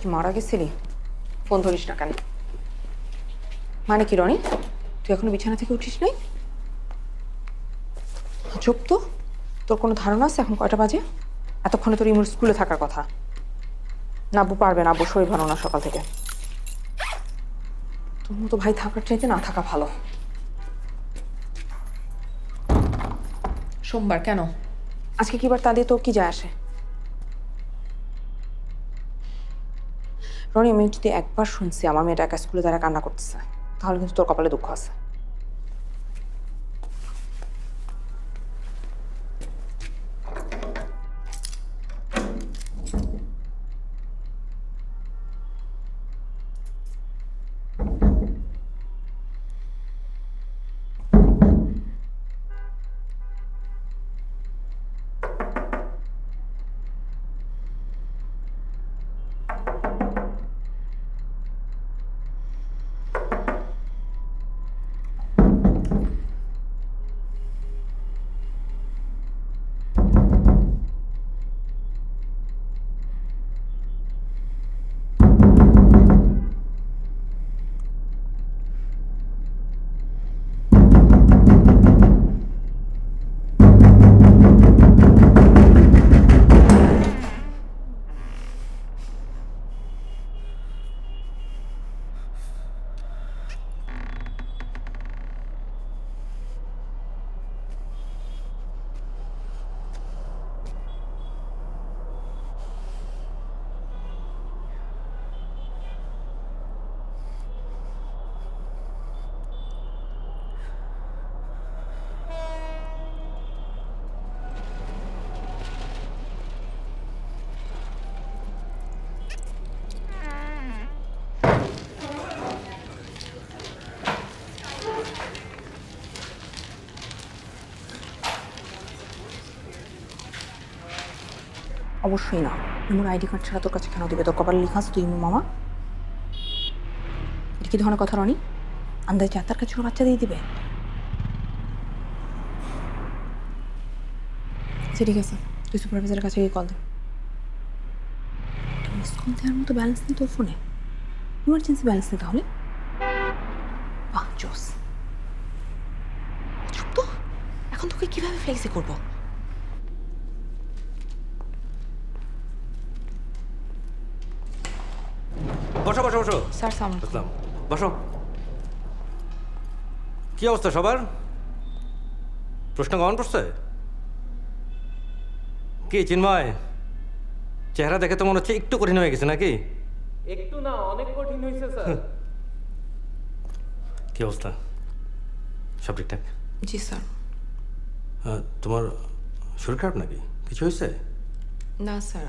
কি মারা গেছিলি? ফোন ধরিস না কেন? মানে কি রনি, তুই এখনো বিছানা থেকে উঠিস নাই? চুপ তো। তোর কোনো ধারণা আছে এখন কয়টা বাজে? এতক্ষণে তোর ইমুর স্কুলে থাকার কথা। না আব্বু পারবে না, আব্বু শরীর ভালো না সকাল থেকে। তোর মতো ভাই থাকার চাইতে না থাকা ভালো। সোমবার কেন? আজকে কি বার তা দিয়ে তোর কি যায় আসে? রনি, আমি যদি একবার শুনছি আমার মেয়েটা একা স্কুলে তারা কান্না করতেছে, তাহলে কিন্তু তোর কপালে দুঃখ আছে। অবশ্যই না। এমন আইডি কার্ড ছাড়া তোর কাছে কেন দিবে? তোর কপালে লেখা আছে তুই ইমু মামা। এটা কি ধরনের কথা রনি? আন্দাজে তার কাছে ছোট বাচ্চা দিয়ে দিবে? আচ্ছা ঠিক আছে, তুই সুপারভাইজারের কাছে গিয়ে কল দে। মিস কল দেওয়ার মতো ব্যালেন্স নেই তোর ফোনে? ইমার্জেন্সি ব্যালেন্স নেই তাহলে? বাহ জোস। চুপ তো। এখন তোকে কিভাবে ফ্লেক্সি করবো? বসো বসো বসো। স্যার সালাম আসসালাম। বসো। কি অবস্থা সবার? প্রশ্ন কেমন পড়ছে? কি চিন্ময়, চেহারা দেখে তো মনে হচ্ছে একটু কঠিন হয়ে গেছে নাকি? একটু না, অনেক কঠিন হয়েছে স্যার। কি অবস্থা? সব ঠিকঠাক? জি স্যার। তোমার শরীর খারাপ নাকি? কিছু হয়েছে? না স্যার।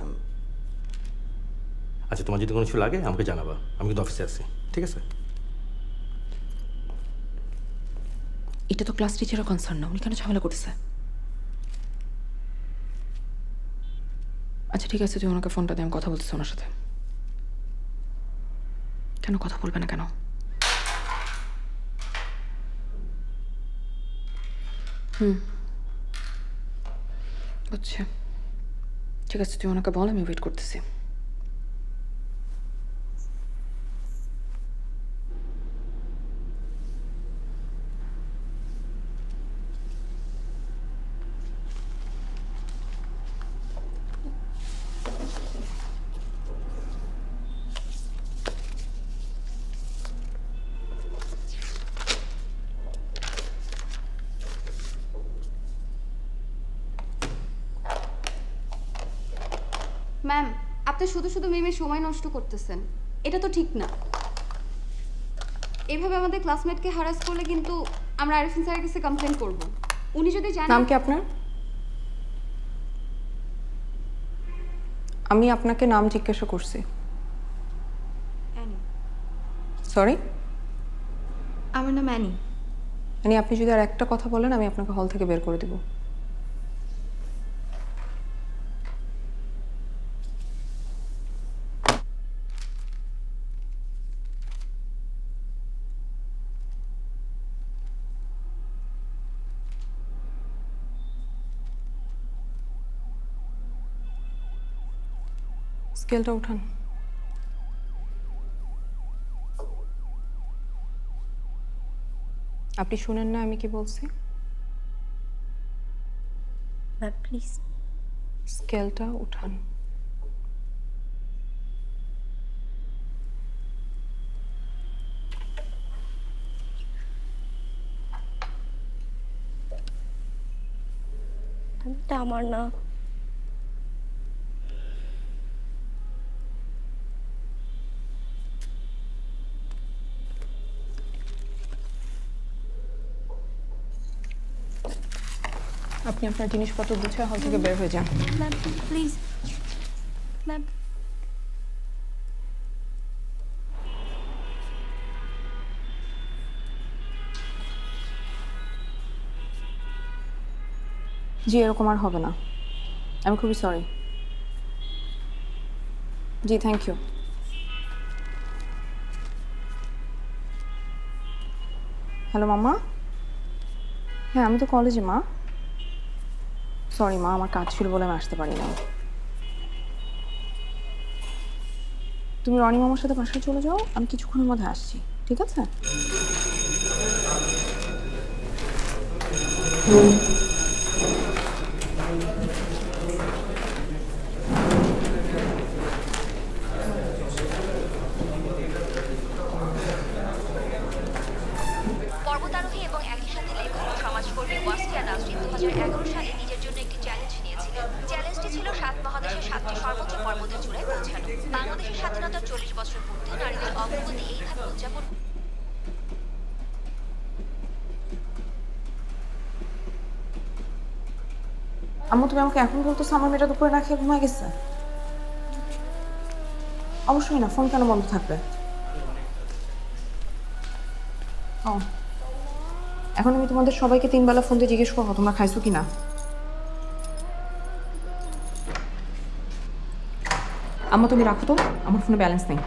আচ্ছা, তোমার যদি কোনো কিছু লাগে আমাকে জানাবা, আমি কিন্তু অফিসে আছি, ঠিক আছে? এটা তো ক্লাস টিচারের কনসার্ন না, উনি কেন ঝামেলা করতেছে? আচ্ছা ঠিক আছে, তুই ওনাকে ফোনটা দিয়ে, আমি কথা বলতেছি ওনার সাথে। কেন কথা বলবে না কেন? আচ্ছা ঠিক আছে, তুই ওনাকে বল, আমি ওয়েট করতেছি। ম্যাম, আপনি শুধু শুধু মিমের সময় নষ্ট করতেছেন, এটা তো ঠিক না। এভাবে আমাদের ক্লাসমেটকে হ্যারাস করলে কিন্তু আমরা আরিফিন স্যারের কাছে কমপ্লেন করব। উনি যদি জানেন। নাম কি আপনার? আমি আপনাকে নাম জিজ্ঞাসা করছি। সরি? আমার নাম অ্যানি। মানে আপনি যদি আর একটা কথা বলেন আমি আপনাকে হল থেকে বের করে দিব। স্কেলটা উঠান। আপনি শুনেন না আমি কি বলছি? Ma'am please. স্কেলটা উঠান। এটা আমার না। আপনি আপনার জিনিসপত্র গুছিয়ে হল থেকে বের হয়ে যান। Ma'am please. ম্যাম জি, এরকম আর হবে না। আমি খুবই সরি। জি, থ্যাংক ইউ। হ্যালো মামা। হ্যাঁ, আমি তো কলেজে মা। সরি মা, আমার কাজ ছিল বলে আমি আসতে পারি না। তুমি রনি মামার সাথে বাসায় চলে যাও, আমি কিছুক্ষণের মধ্যে আসছি, ঠিক আছে? পর্বতারোহী এবং একই সাথে লেখক ও সমাজকর্মী ওয়াসফিয়া নাসরিন 2011 সালে নিজের জন্য একটি চ্যালেঞ্জ নিয়েছিলেন। চ্যালেঞ্জটি ছিল 7 মহাদেশের 7টি সর্বোচ্চ পর্বতের চূড়ায় পৌঁছানো। বাংলাদেশের স্বাধীনতার 40 বছর পূর্তি নারীদের অগ্রগতি এইভাবে উদযাপন। আম্মু, তুমি আমাকে এখন বলতেছো আমার মেয়েটা দুপুরে না খেয়ে ঘুমায় গেছে? অবশ্যই না, ফোন কেন বন্ধ থাকবে? ও, এখন আমি তোমাদের সবাইকে 3 বেলা ফোন দিয়ে জিজ্ঞেস করবো তোমরা খাইছো কি না। আম্মা তুমি রাখো তো, আমার ফোনে ব্যালেন্স নেই।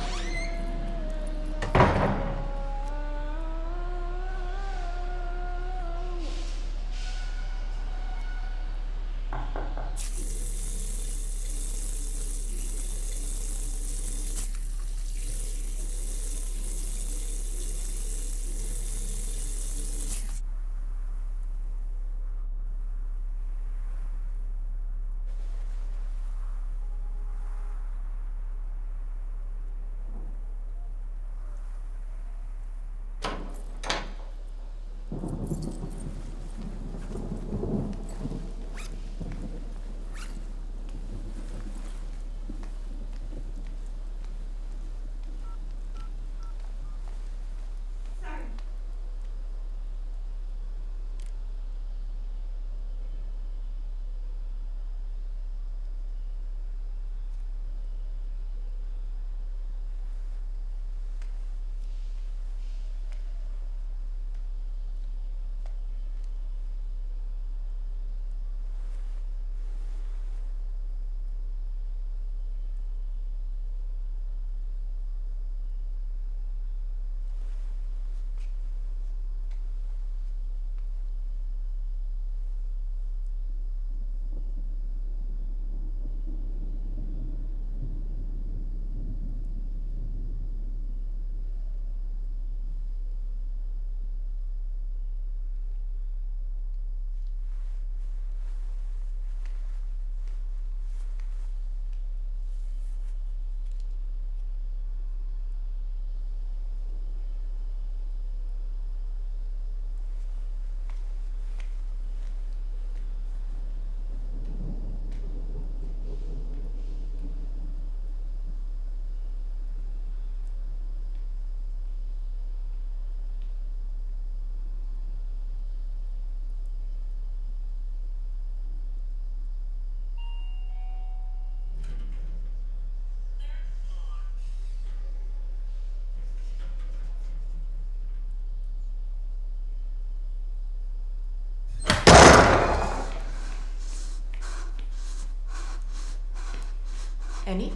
অ্যানি,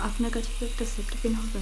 আপনার কাছে কি একটা সেফটি পিন হবে?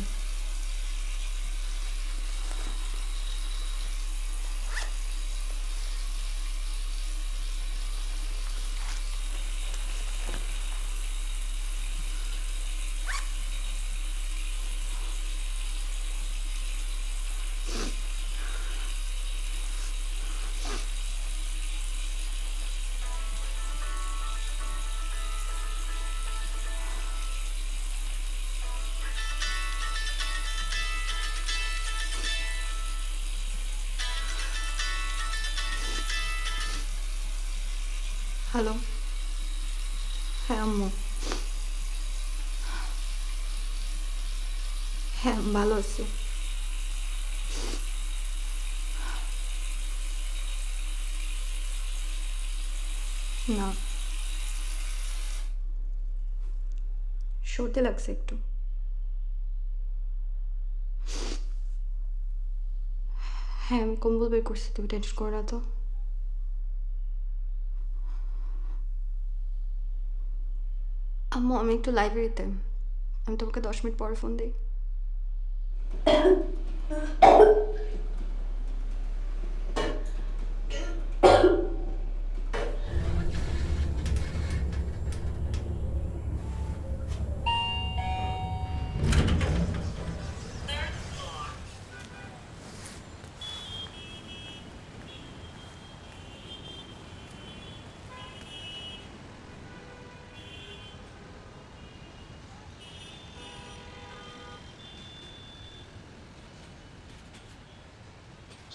হ্যালো, হ্যাঁ আম্মু। হ্যাঁ ভালো আছি। না, সর্দি লাগছে একটু। হ্যাঁ আমি কম্বল বের করছি, তুমি টেনশন করো না তো। আম্মু আমি একটু লাইব্রেরিতে, আমি তোমাকে 10 মিনিট পরে ফোন দিই।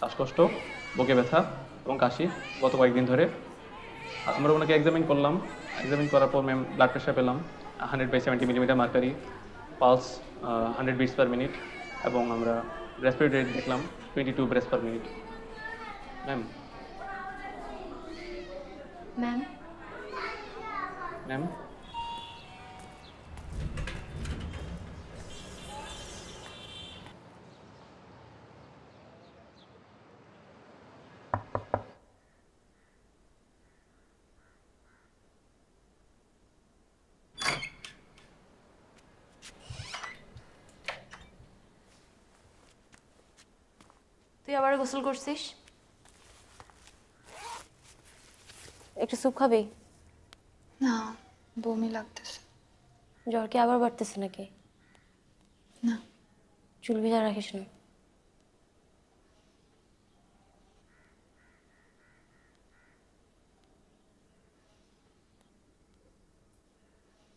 শ্বাসকষ্ট, বুকে ব্যথা এবং কাশি গত কয়েকদিন ধরে। আমরা ওনাকে এক্সামিন করলাম, এক্সামিন করার পর ম্যাম ব্লাড প্রেশার পেলাম 100/70 millimetre mercury, pulse 100 beats per minute, এবং আমরা রেসপিরেটরি রেট দেখলাম 22 breaths per minute. Ma'am ma'am, ma'am তুই আবার গোসল করছিস? একটু স্যুপ খাবি? না, বমি লাগতেছে। জ্বর কি আবার বাড়তেছে নাকি? না। চুল ভিজা রাখিস না।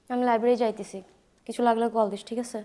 আমি লাইব্রেরি যাইতেছি, কিছু লাগলে কল দিস, ঠিক আছে?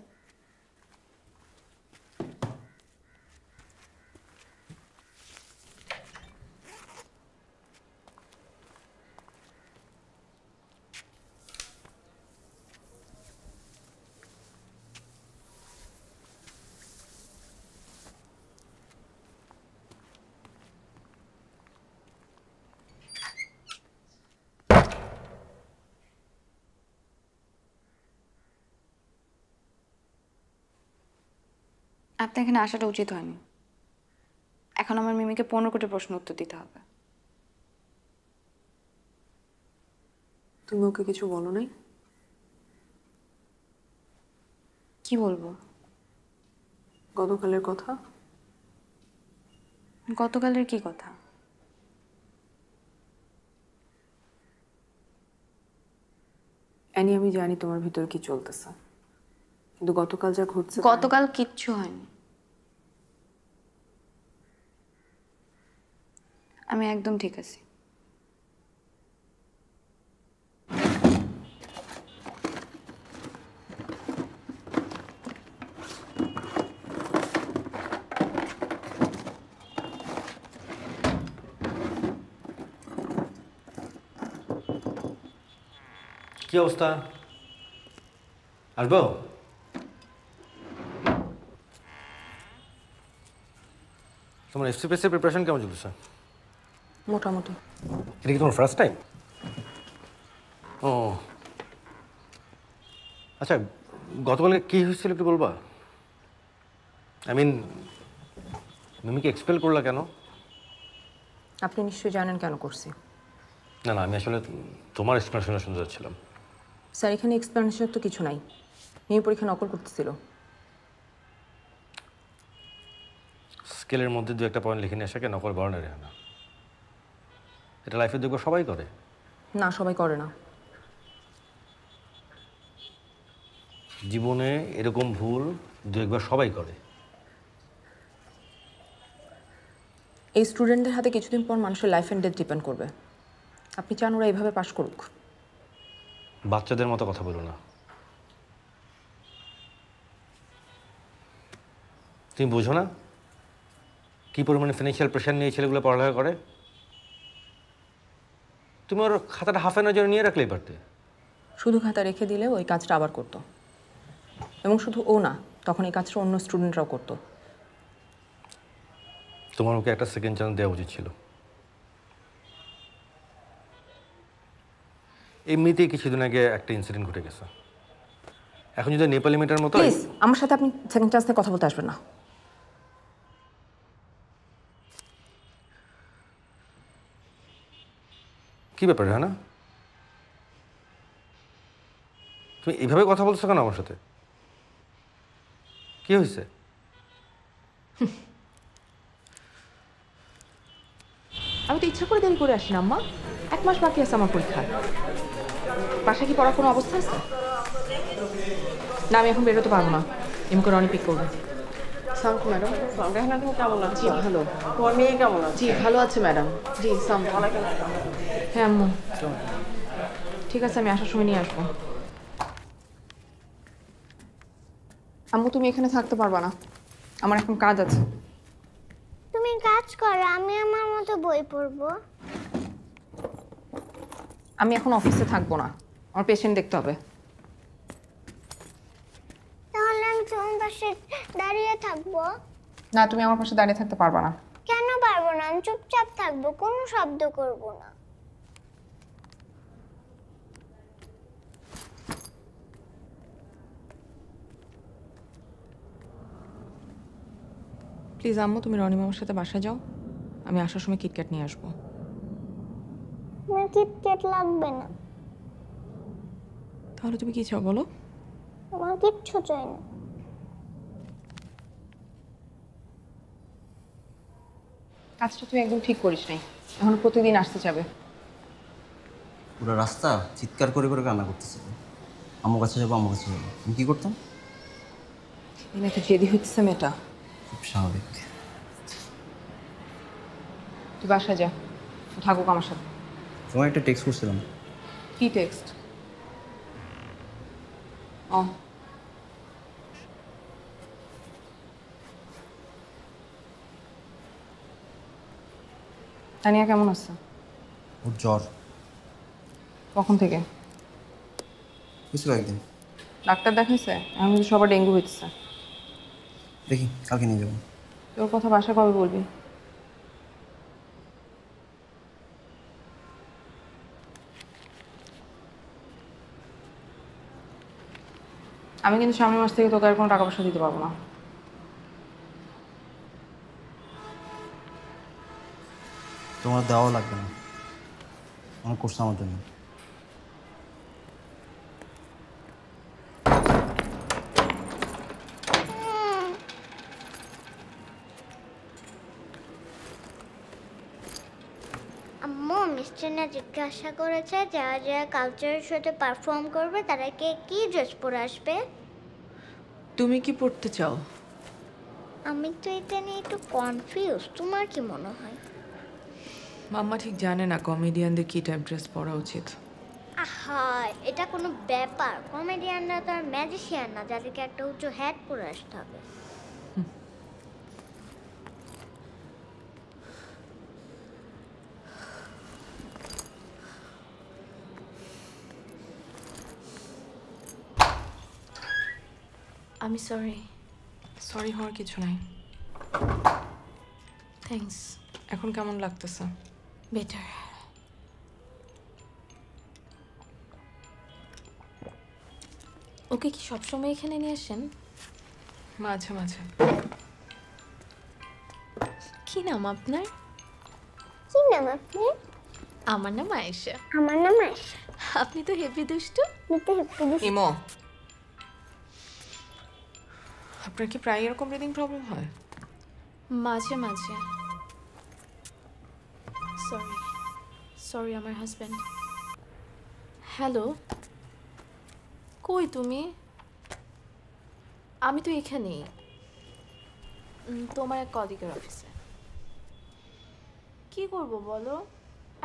আপনার এখানে আসাটা উচিত হয়নি। এখন আমার মিমিকে 15 কোটি প্রশ্ন উত্তর দিতে হবে। তুমি ওকে কিছু বলো নাই? কি বলবো? গতকালের কথা? গতকালের কি কথা? অ্যানি, আমি জানি তোমার ভিতর কি চলতেছে, কিন্তু গতকাল যা ঘটছে, গতকাল কিচ্ছু হয়নি। আমি একদম ঠিক আছি। কি অবস্থা? আসবো? তোমার এফসিপিএসের প্রিপারেশন কেমন চলছে? মোটামুটি। এটা কি তোমার ফার্স্ট টাইম? ও আচ্ছা, গতকালকে কী হয়েছিল একটু বলবা? আই মিন, মিমিকে এক্সপেল করলা কেন? আপনি নিশ্চয়ই জানেন কেন করছি। না না, আমি আসলে তোমার এক্সপ্লেনেশন শুনতে চাচ্ছিলাম। স্যার, এখানে এক্সপ্লেনেশন তো কিছু নাই। মিমি পরীক্ষা নকল করতেছিল। স্কেলের মধ্যে দু একটা পয়েন্ট লিখে নিয়ে আসাকে নকল বর্ণে রেখে না, এটা লাইফে দেখবো সবাই করে। না, সবাই করে না। জীবনে এরকম ভুল দু একবার সবাই করে। এই স্টুডেন্টদের হাতে কিছুদিন পর মানুষের লাইফ অ্যান্ড ডেথ ডিপেন্ড করবে। আপনি চান ওরা এইভাবে পাশ করুক? বাচ্চাদের মতো কথা বলো না। তুমি বুঝো না কি পরিমাণে ফিনান্সিয়াল প্রেশার নিয়ে ছেলেগুলো পড়ালেখা করে? তুমি ওর খাতাটা হাফ এনার জন্য নিয়ে রাখলেই পারতে। শুধু খাতা রেখে দিলে ওই কাজটা আবার করতো, এবং শুধু ও না, তখন এই কাজটা অন্য স্টুডেন্টরাও করতো। তোমার ওকে একটা সেকেন্ড চান্স দেওয়া উচিত ছিল। এমনিতেই কিছুদিন আগে একটা ইনসিডেন্ট ঘটে গেছে। এখন যদি নেপালি মেয়েটার মতো প্লিজ আমার সাথে আপনি সেকেন্ড চান্স নিয়ে কথা বলতে আসবেন না। কি ব্যাপার হ্যাঁ না, তুমি এইভাবে কথা বলছো কেন আমার সাথে? কি হয়েছে? আমি তো ইচ্ছা করে দেরি করে আসি না আম্মা। 1 মাস বাকি আছে আমার পরীক্ষার। বাসায় কি পড়ার কোনো অবস্থা আছে? না, আমি এখন বেরোতে পারবো না। এমকে রনি পিক করবে। সালাম ম্যাডাম। রেহানা তুমি কেমন আছো? জি ভালো। তোমার মেয়ে কেমন আছে? জি ভালো আছে ম্যাডাম। জি সালাম। হ্যাঁ আম্মু, ঠিক আছে, আমি আসার সময় নিয়ে আসবো। আম্মু তুমি এখানে থাকতে পারবা না, আমার এখন কাজ আছে। তুমি কাজ করো, আমি আমার মতো বই পড়বো। আমি এখন অফিসে থাকবো না, আমার পেশেন্ট দেখতে হবে। তাহলে আমি তোমার পাশে দাঁড়িয়ে থাকবো। না, তুমি আমার পাশে দাঁড়িয়ে থাকতে পারবা না। কেন পারবো না? আমি চুপচাপ থাকবো, কোনো শব্দ করবো না। প্লিজ আম্মু, তুমি রনি মামার সাথে বাসায় যাও, আমি আসার সময় কিটক্যাট নিয়ে আসবো। আমার কিটক্যাট লাগবে না। তাহলে তুমি কি চাও বলো? আমার কিচ্ছু চাই না। কাজটা তুই একদম ঠিক করিস নাই, এখন প্রতিদিন আসতে যাবে। পুরো রাস্তা চিৎকার করে করে কান্না করতেছিল। আম্মুর কাছে যাবো, আম্মুর কাছে যাবো। আমি কী করতাম? এনাকে জেদি হচ্ছে মেয়েটা। খুব স্বাভাবিক। তুই বাসায় যা, ও থাকুক আমার সাথে। তোমার একটা টেক্সট করছিলাম। কি টেক্সট? ও, তানিয়া কেমন আছে? ওর জ্বর কখন থেকে? বুঝলো একদিন। ডাক্তার দেখাইছে? এখন কিন্তু সবার ডেঙ্গু হইতেছে। দেখি কালকে নিয়ে যাবো। তোর কথা বাসায় কবে বলবি? আমি কিন্তু সামনের মাস থেকে তোকে আর কোনো টাকা পয়সা দিতে পারবো না। তোমার দেওয়াও লাগবে না, অনেক করছে আমার জন্য। আম্মু, মিস্টার না জিজ্ঞাসা করেছে যারা যারা কালচারের সাথে পারফর্ম করবে তারা কে কি ড্রেস পরে আসবে। তুমি কি পড়তে চাও? আমি তো এটা নিয়ে একটু কনফিউজ, তোমার কি মনে হয়? মাম্মা ঠিক জানে না কমেডিয়ানদের কি টাইপ ড্রেস পরা উচিত। আহা, এটা কোনো ব্যাপার? কমেডিয়ানরা তো আর ম্যাজিশিয়ান না যাদেরকে একটা উঁচু হ্যাট পরে আসতে হবে। আমি সরি। সরি হওয়ার কিছু নাই। থ্যাঙ্কস। এখন কেমন লাগতেছে? বেটার। ওকে কি সবসময় এখানে নিয়ে আসেন? মাঝে মাঝে। কি নাম আপনার? কি নাম আপনি? আমার নাম আয়েশা। আমার নাম আয়েশা। আপনি তো হেভি দুষ্টু। নিতে হেপি। ইমো, আপনার কি প্রায় এরকম ব্রিদিং প্রবলেম হয়? মাঝে মাঝে। সরি সরি আমার হাজব্যান্ড। হ্যালো, কই তুমি? আমি তো এখানেই, তোমার এক কলিগের অফিসে। কি করব বলো,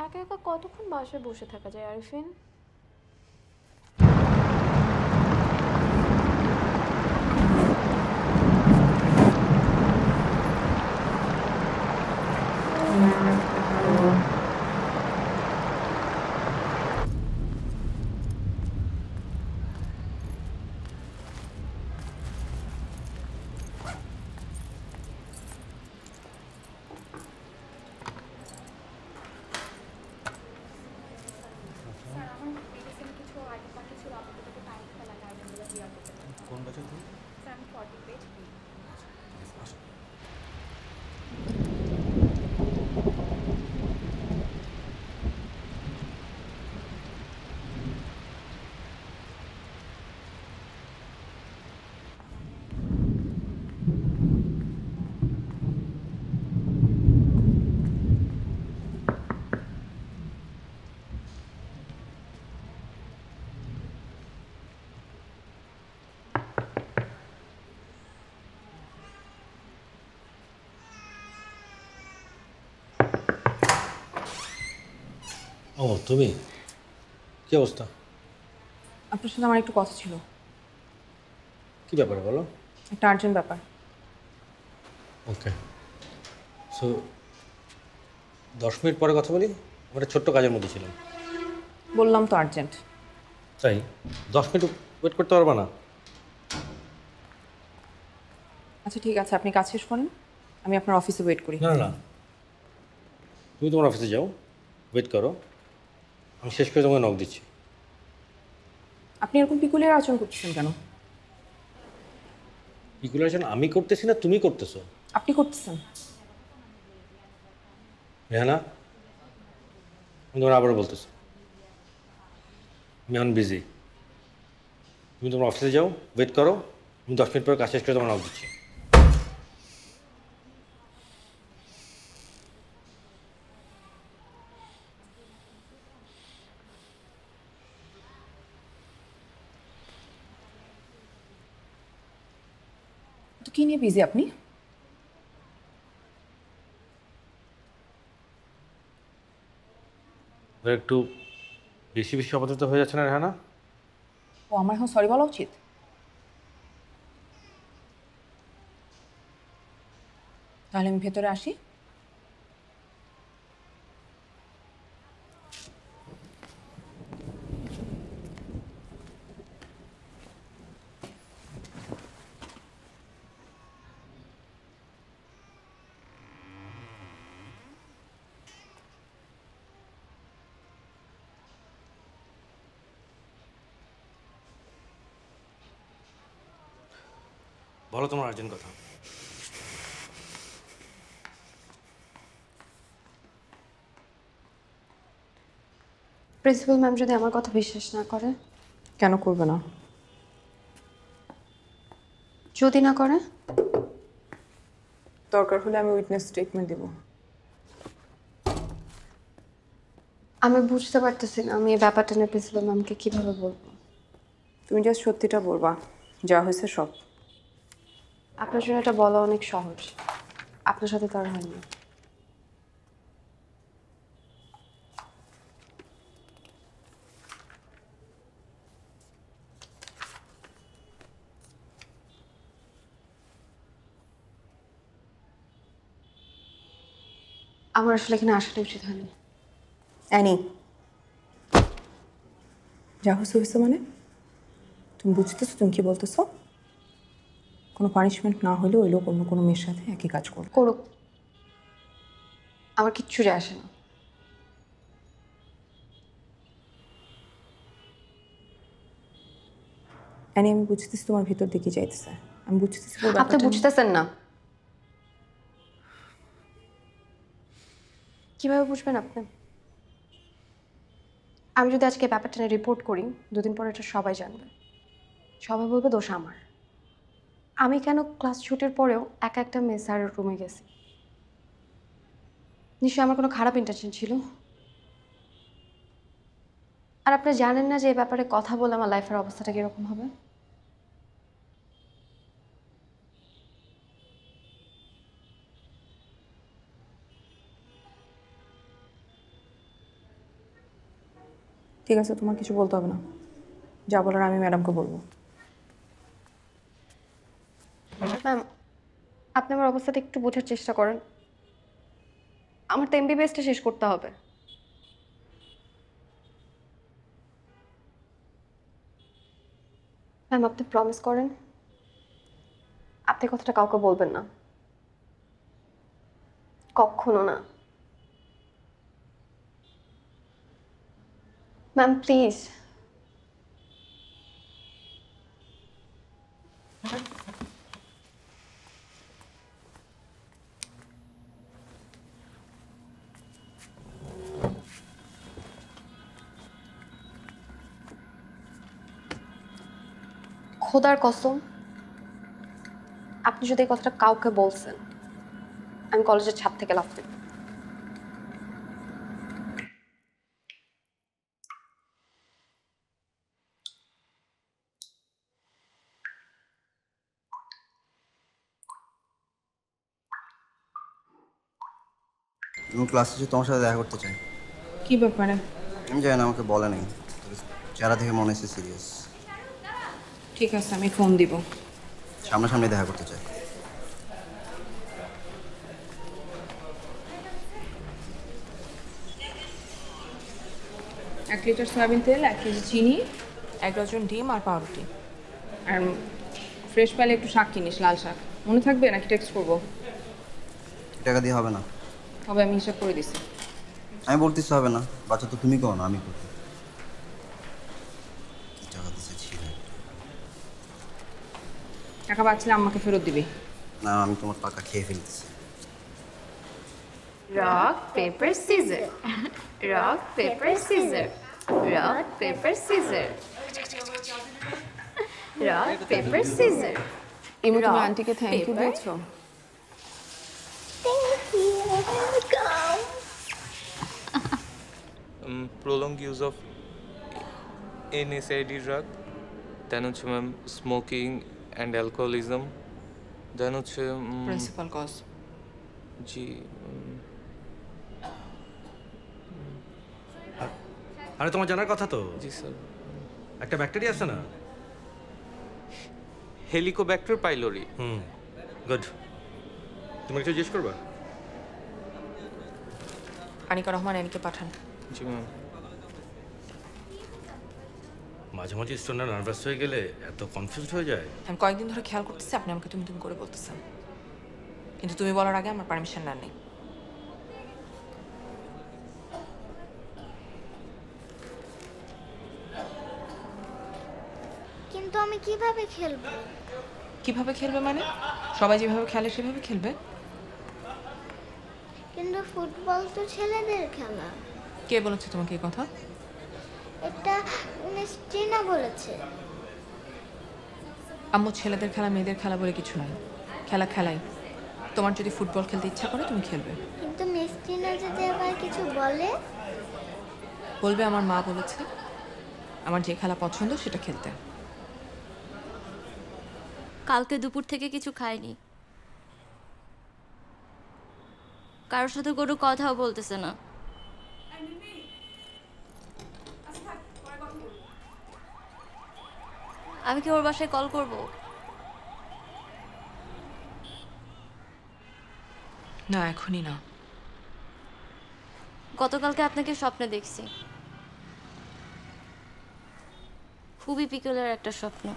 একা একা কতক্ষণ বাসায় বসে থাকা যায় আরিফিন? কোন বছর তুমি? ও তুমি, কি অবস্থা? আপনার সাথে আমার একটু কথা ছিল। কি ব্যাপারে বলো? একটা আর্জেন্ট ব্যাপার। ওকে, সো 10 মিনিট পরে কথা বলি। আমরা একটা ছোট্ট কাজের মধ্যে ছিলাম। বললাম তো আর্জেন্ট। তাই 10 মিনিট ওয়েট করতে পারবা না? আচ্ছা ঠিক আছে, আপনি কাজ শেষ করেন, আমি আপনার অফিসে ওয়েট করি। না না, তুমি তোমার অফিসে যাও, ওয়েট করো, আমি শেষ করে তোমাকে নক দিচ্ছি। আপনি এরকম পিকুলিয়ার আচরণ করতেছেন কেন? রিগুলেশন আমি করতেছি না, তুমি করতেছো। আপনি করতেছেন। রেহানা, আমি তোমার আবারও বলতেছি, আমি এখন বিজি। তুমি তোমার অফিসে যাও, ওয়েট করো, আমি 10 মিনিট পরে কাজ শেষ করে তোমার নক দিচ্ছি। তো কি নিয়ে বিজি আপনি? একটু বেশি বেশি অপরাধিত হয়ে যাচ্ছে না রেহানা? ও আমার এখন সরি বলা উচিত? তাহলে আমি ভেতরে আসি। বলো তোমার আর্জেন্ট কথা। প্রিন্সিপাল ম্যাম যদি আমার কথা বিশ্বাস না করে? কেন করবে না? যদি না করে? দরকার হলে আমি উইটনেস স্টেটমেন্ট দেব। আমি বুঝতে পারতেছি না আমি এই ব্যাপারটা নিয়ে প্রিন্সিপাল ম্যামকে কিভাবে বলবো। তুমি জাস্ট সত্যিটা বলবা, যা হয়েছে সব। আপনার জন্য এটা বলা অনেক সহজ, আপনার সাথে তার হয়নি। আমার আসলে এখানে আসাটা উচিত হয়নি। অ্যানি, যা হয়েছে হয়েছে মানে? তুমি বুঝতেছো তুমি কি বলতেছো? কোনো পানিশমেন্ট না হলে ওই লোক অন্য কোনো মেয়ের সাথে একই কাজ করবে। করুক, আমার কিচ্ছু যায় আসে না। অ্যানি, আমি বুঝতেছি তোমার ভিতর দিকে যাইতেছে, আমি বুঝতেছি। আপনি বুঝতেছেন না। কিভাবে বুঝবেন আপনি? আমি যদি আজকে ব্যাপারটা নিয়ে রিপোর্ট করি, 2 দিন পরে এটা সবাই জানবে, সবাই বলবে দোষ আমার। আমি কেন ক্লাস ছুটির পরেও একা একটা মেয়ে স্যারের রুমে গেছি? নিশ্চয়ই আমার কোনো খারাপ ইন্টেনশন ছিল। আর আপনি জানেন না যে এই ব্যাপারে কথা বলে আমার লাইফের অবস্থাটা কীরকম হবে? ঠিক আছে, তোমার কিছু বলতে হবে না, যা বলার আমি ম্যাডামকে বলবো। ম্যাম, আপনি আমার অবস্থাটা একটু বোঝার চেষ্টা করেন। আমার তো এমবিবিএসটা শেষ করতে হবে। ম্যাম, আপনি প্রমিস করেন আপনি কথাটা কাউকে বলবেন না, কখনো না। Ma'am please. খোদার কসম, আপনি যদি এই কথাটা কাউকে বলছেন, আমি কলেজের ছাদ থেকে লাফ দেব। আমি ক্লাসে এসে তোমার সাথে দেখা করতে চাই। কি ব্যাপারে? আমি জানি না, আমাকে বলে নাই। চেহারা থেকে মনে হচ্ছে সিরিয়াস। ঠিক আছে, আমি ফোন দিব। সামনাসামনি দেখা করতে চাই। এক লিটার সয়াবিন তেল, 1 কেজি চিনি, 1 ডজন ডিম আর পাউরুটি। আর ফ্রেশ পাইলে একটু শাক কিনিস, লাল শাক। মনে থাকবে নাকি টেক্সট করবো? টাকা দিয়ে হবে না। হবে, আমি হিসাব করে দিছি। আমি বলতেছি হবে না, বাচ্চা তো তুমি কও না, আমি করি। টাকা দিতে ছিল টাকা পাচ্ছিলে আমাকে ফেরত দিবি। না, আমি তোমার টাকা খেয়ে ফেলতেছি। Rock paper scissor, rock paper scissor, rock paper scissor, rock paper scissor. এমনি তুমি আন্টিকে থ্যাংক ইউ দিয়েছো? Prolonged use of NSAID drug, then হচ্ছে ম্যাম স্মোকিং অ্যান্ড অ্যালকোহলিজম, দেন হচ্ছে প্রিন্সিপাল কজ। জি আরে তোমার জানার কথা তো। জি স্যার। একটা ব্যাকটেরিয়া আছে না, হেলিকোব্যাক্টার পাইলোরি। গুড। তুমি কিছু জিজ্ঞেস করবা? আনিকা রহমান এনিকে পাঠান। জি ম্যাম। মাঝে মাঝে স্টুডেন্টরা নার্ভাস হয়ে গেলে এত কনফিউজড হয়ে যায়। আমি কয়েকদিন ধরে খেয়াল করতেছি আপনি আমাকে তুমি তুমি করে বলতেছেন, কিন্তু তুমি বলার আগে আমার পারমিশন না নেই। কিন্তু আমি কিভাবে খেলবো? কিভাবে খেলবে মানে? সবাই যেভাবে খেলে সেভাবে খেলবে। কিন্তু ফুটবল তো ছেলেদের খেলা। কে বলেছে তোমাকে এই কথা? এটা মিস টিনা বলেছে। আম্মু, ছেলেদের খেলা মেয়েদের খেলা বলে কিছু নাই, খেলা খেলাই। তোমার যদি ফুটবল খেলতে ইচ্ছা করে তুমি খেলবে। কিন্তু মিস টিনা যদি আবার কিছু বলে? বলবে আমার মা বলেছে আমার যে খেলা পছন্দ সেটা খেলতে। কালকে দুপুর থেকে কিছু খাইনি, কারোর সাথে কোনো কথাও বলতেছে না। আমি কি ওর বাসায় কল করব? না, এখনই না। গতকালকে আপনাকে স্বপ্নে দেখছি, খুবই পিকুলার একটা স্বপ্ন।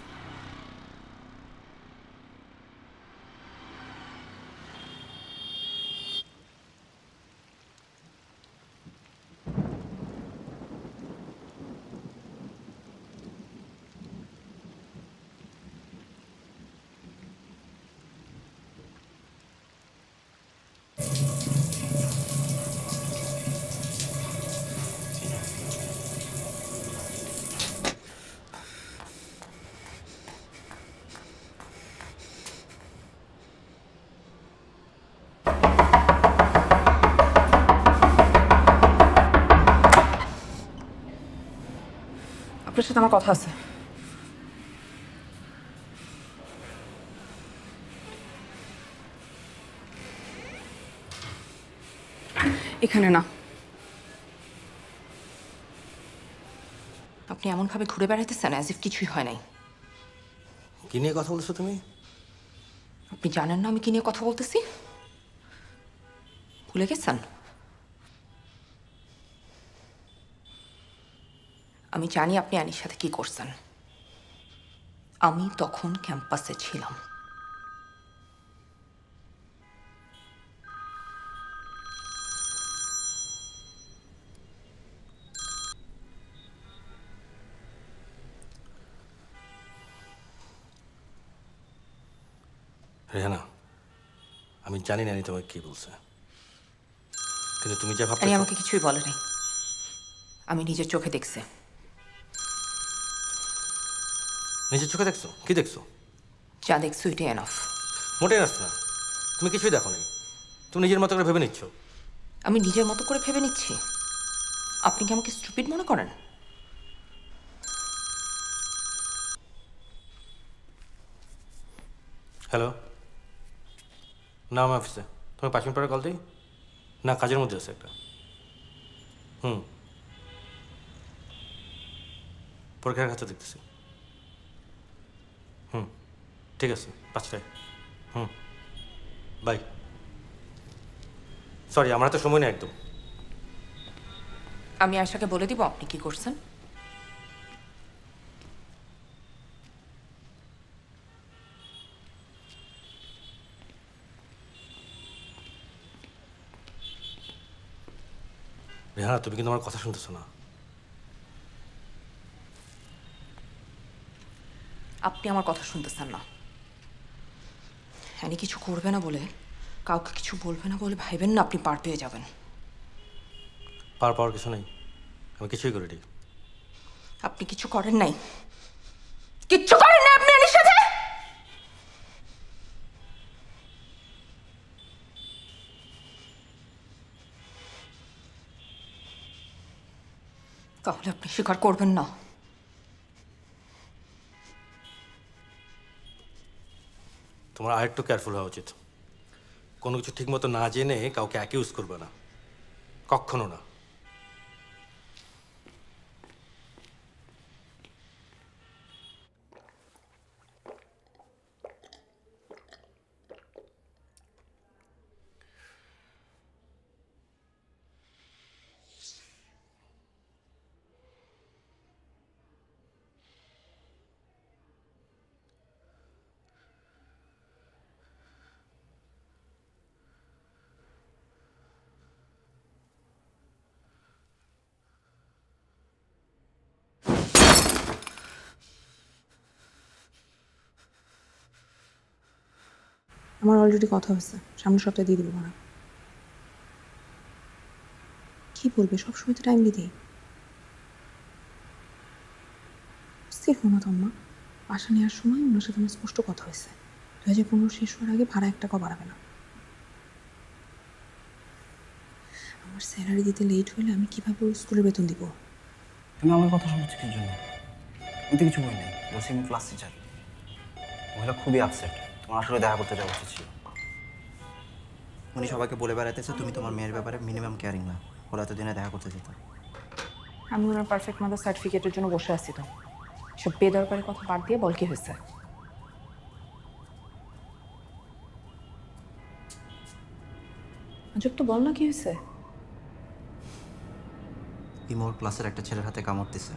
সাথে আমার কথা আছে। এখানে না। আপনি এমনভাবে ঘুরে বেড়াইতেছেন অ্যাজ ইফ কিছুই হয় নাই। কি নিয়ে কথা বলছো তুমি? আপনি জানেন না আমি কি নিয়ে কথা বলতেছি? ভুলে গেছেন? আমি জানি আপনি অ্যানির সাথে কি করছেন। আমি তখন ক্যাম্পাসে ছিলাম। রেহানা, আমি জানি না অ্যানি তোমাকে কি বলছে, কিন্তু তুমি যা অ্যানি ভাবছো। আমাকে কিছুই বলেনি, আমি নিজের চোখে দেখছি। নিজের চোখে দেখছো? কি দেখছো? যা দেখছো এটাই এনাফ। মোটেই এনাফ না, তুমি কিছুই দেখো নাই। তুমি নিজের মতো করে ভেবে নিচ্ছ। আমি নিজের মতো করে ভেবে নিচ্ছি? আপনি কি আমাকে স্টুপিড মনে করেন? হ্যালো, না আমি অফিসে। তুমি 5 মিনিট পরে কল দিই? না, কাজের মধ্যে আছে একটা। পরীক্ষার খাতা দেখতেছি। ঠিক আছে, 5টায়। বাই। সরি, আমার তো সময় নেই একদম। আমি আয়শাকে বলে দিব আপনি কি করছেন। রেহানা, তুমি কিন্তু আমার কথা শুনতেছো না। আপনি আমার কথা শুনতেছেন না। অ্যানি কিছু করবে না বলে, কাউকে কিছু বলবে না বলে ভাইবেন না আপনি পার পেয়ে যাবেন। পার পাওয়ার কিছু নেই, আমি কিছুই করিনি। আপনি কিছু করেন নাই, কিচ্ছু করেন না আপনি অ্যানির সাথে। তাহলে আপনি স্বীকার করবেন না। তোমার আরেকটু কেয়ারফুল হওয়া উচিত। কোনো কিছু ঠিক মতো না জেনে কাউকে অ্যাকিউজ করবে না, কখনো না। আমার অলরেডি কথা হয়েছে, সামনের সপ্তাহে দিয়ে দিব না। কি বলবে, সবসময় তো টাইম দিই। সেফ হো না তো আম্মা। বাসা নেওয়ার সময় ওনার সাথে আমার স্পষ্ট কথা হয়েছে, 2015 শেষ হওয়ার আগে ভাড়া 1 টাকাও বাড়াবে না। আমার স্যালারি দিতে লেট হলে আমি কিভাবে ওর স্কুলের বেতন দিব? তুমি আমার কথা শুনছো কি জন্য? আমি তো কিছু বলিনি, বলছি আমি ক্লাস টিচার। মহিলা খুবই আপসেট, তোমার আসলে দেখা করতে যাওয়া উচিত ছিল। উনি সবাইকে বলে বেড়াইতেছে তুমি তোমার মেয়ের ব্যাপারে মিনিমাম কেয়ারিং না, ওরা এতদিনে দেখা করতে যেত। আমি ওনার পারফেক্ট মাদার সার্টিফিকেটের জন্য বসে আছি তো। সব বেদরকারি কথা বাদ দিয়ে বল কি হয়েছে। আজব তো, বল না কি হয়েছে। ইমোর ক্লাসের একটা ছেলের হাতে কামড় দিছে।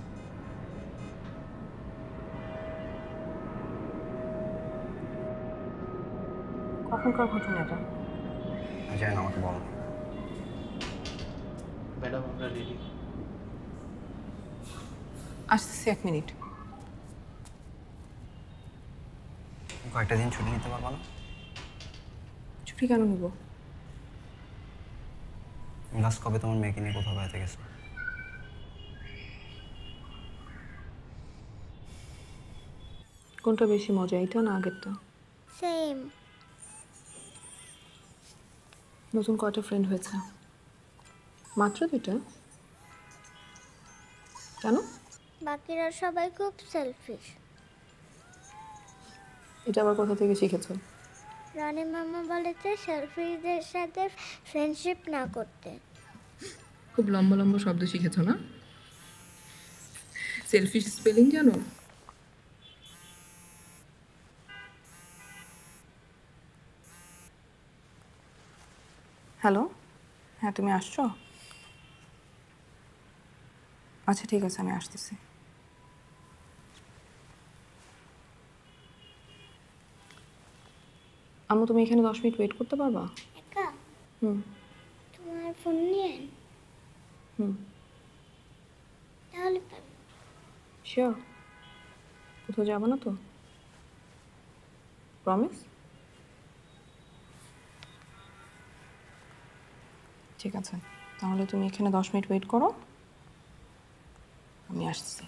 কখনকার ঘটনা এটা? আমি জানি না, আমাকে বলো। ম্যাডাম আমরা রেডি। আসতেছি 1 মিনিট। কয়েকটা দিন ছুটি নিতে পারবো না? ছুটি কেন নিব? লাস্ট কবে তোমার মেয়েকে নিয়ে কোথাও বেড়াতে গেছো? কোনটা বেশি মজা, এটা না আগেরটা? সেম। নতুন কয়টা ফ্রেন্ড হয়েছে? মাত্র 2টা? কেন? বাকিরা সবাই খুব সেলফিশ। এটা আবার কোথা থেকে শিখেছো? রানী মামা বলেছে সেলফিশদের সাথে ফ্রেন্ডশিপ না করতে। খুব লম্বা লম্বা শব্দ শিখেছো না? সেলফিশ স্পেলিং জানো? হ্যালো, হ্যাঁ তুমি আসছো? আচ্ছা ঠিক আছে, আমি আসতেছি। আম্মু তুমি এখানে 10 মিনিট ওয়েট করতে পারবা? একা? হুম তোমার ফোন নিয়ে? হুম তাহলে পারবো। শিওর? কোথাও যাবো না তো? প্রমিস? ঠিক আছে, তাহলে তুমি এখানে 10 মিনিট ওয়েট করো, আমি আসছি।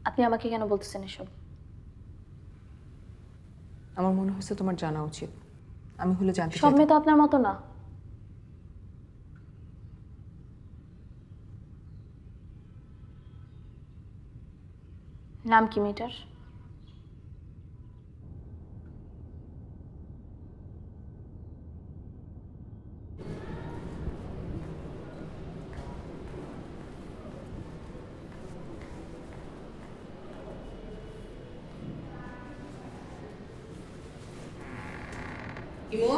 আপনি আমাকে কেন বলতেছেন এসব? আমার মনে হচ্ছে তোমার জানা উচিত। আমি হলে জানতে সব মেয়ে তো আপনার মতো না। নাম কি মেয়েটার? Imo,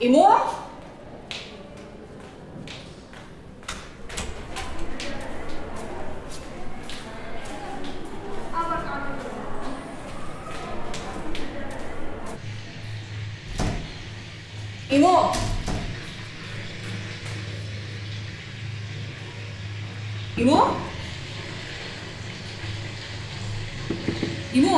imo, imo, imo, imo,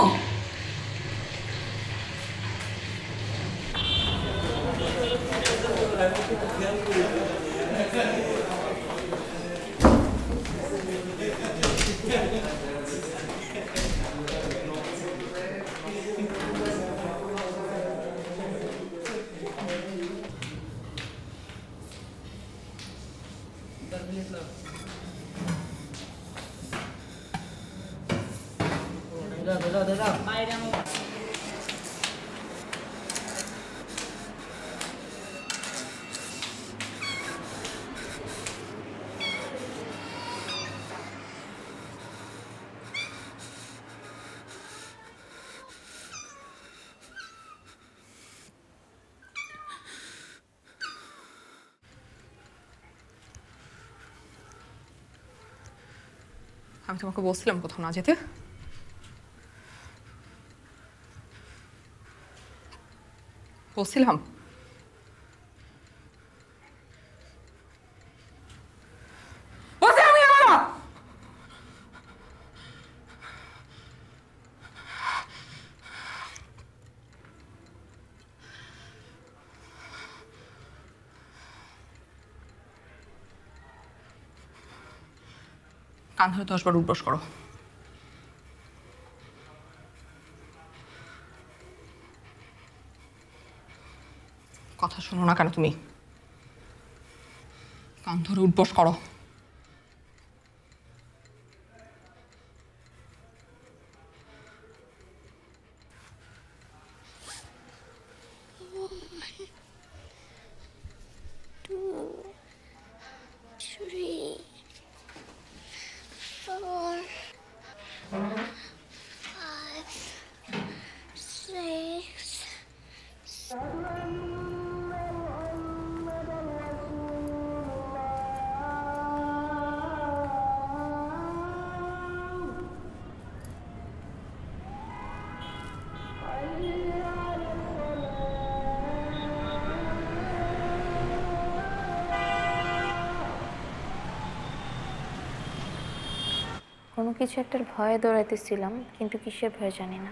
আমি তোমাকে বলছিলাম কোথাও না যেতে। বলছিলাম কান ধরে 10 বার উঠবস করো। কথা শোনো না কেন তুমি? কান ধরে উঠবস করো। কোনো কিছু একটার ভয়ে দৌড়াইতেছিলাম, কিন্তু কিসের ভয়ে জানি না।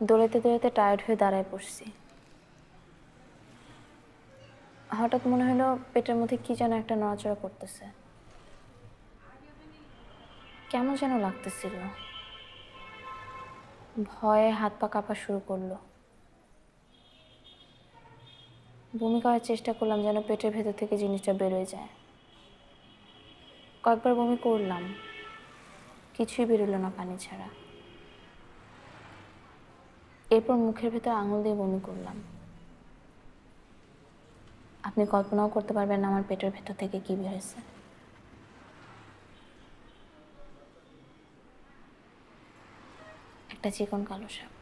দৌড়াইতে দৌড়াইতে টায়ার্ড হয়ে দাঁড়ায় পড়ছি। হঠাৎ মনে হলো পেটের মধ্যে কি যেন একটা নড়াচড়া করতেছে, কেমন যেন লাগতেছিল। ভয়ে হাত পা কাঁপা শুরু করলো। বমি করার চেষ্টা করলাম যেন পেটের ভেতর থেকে জিনিসটা বেরোয় যায়। কয়েকবার বমি করলাম, কিছুই বেরোলো না পানি ছাড়া। এরপর মুখের ভেতর আঙুল দিয়ে বমি করলাম। আপনি কল্পনাও করতে পারবেন না আমার পেটের ভেতর থেকে কি বের হয়েছে। একটা চিকন কালো সাপ।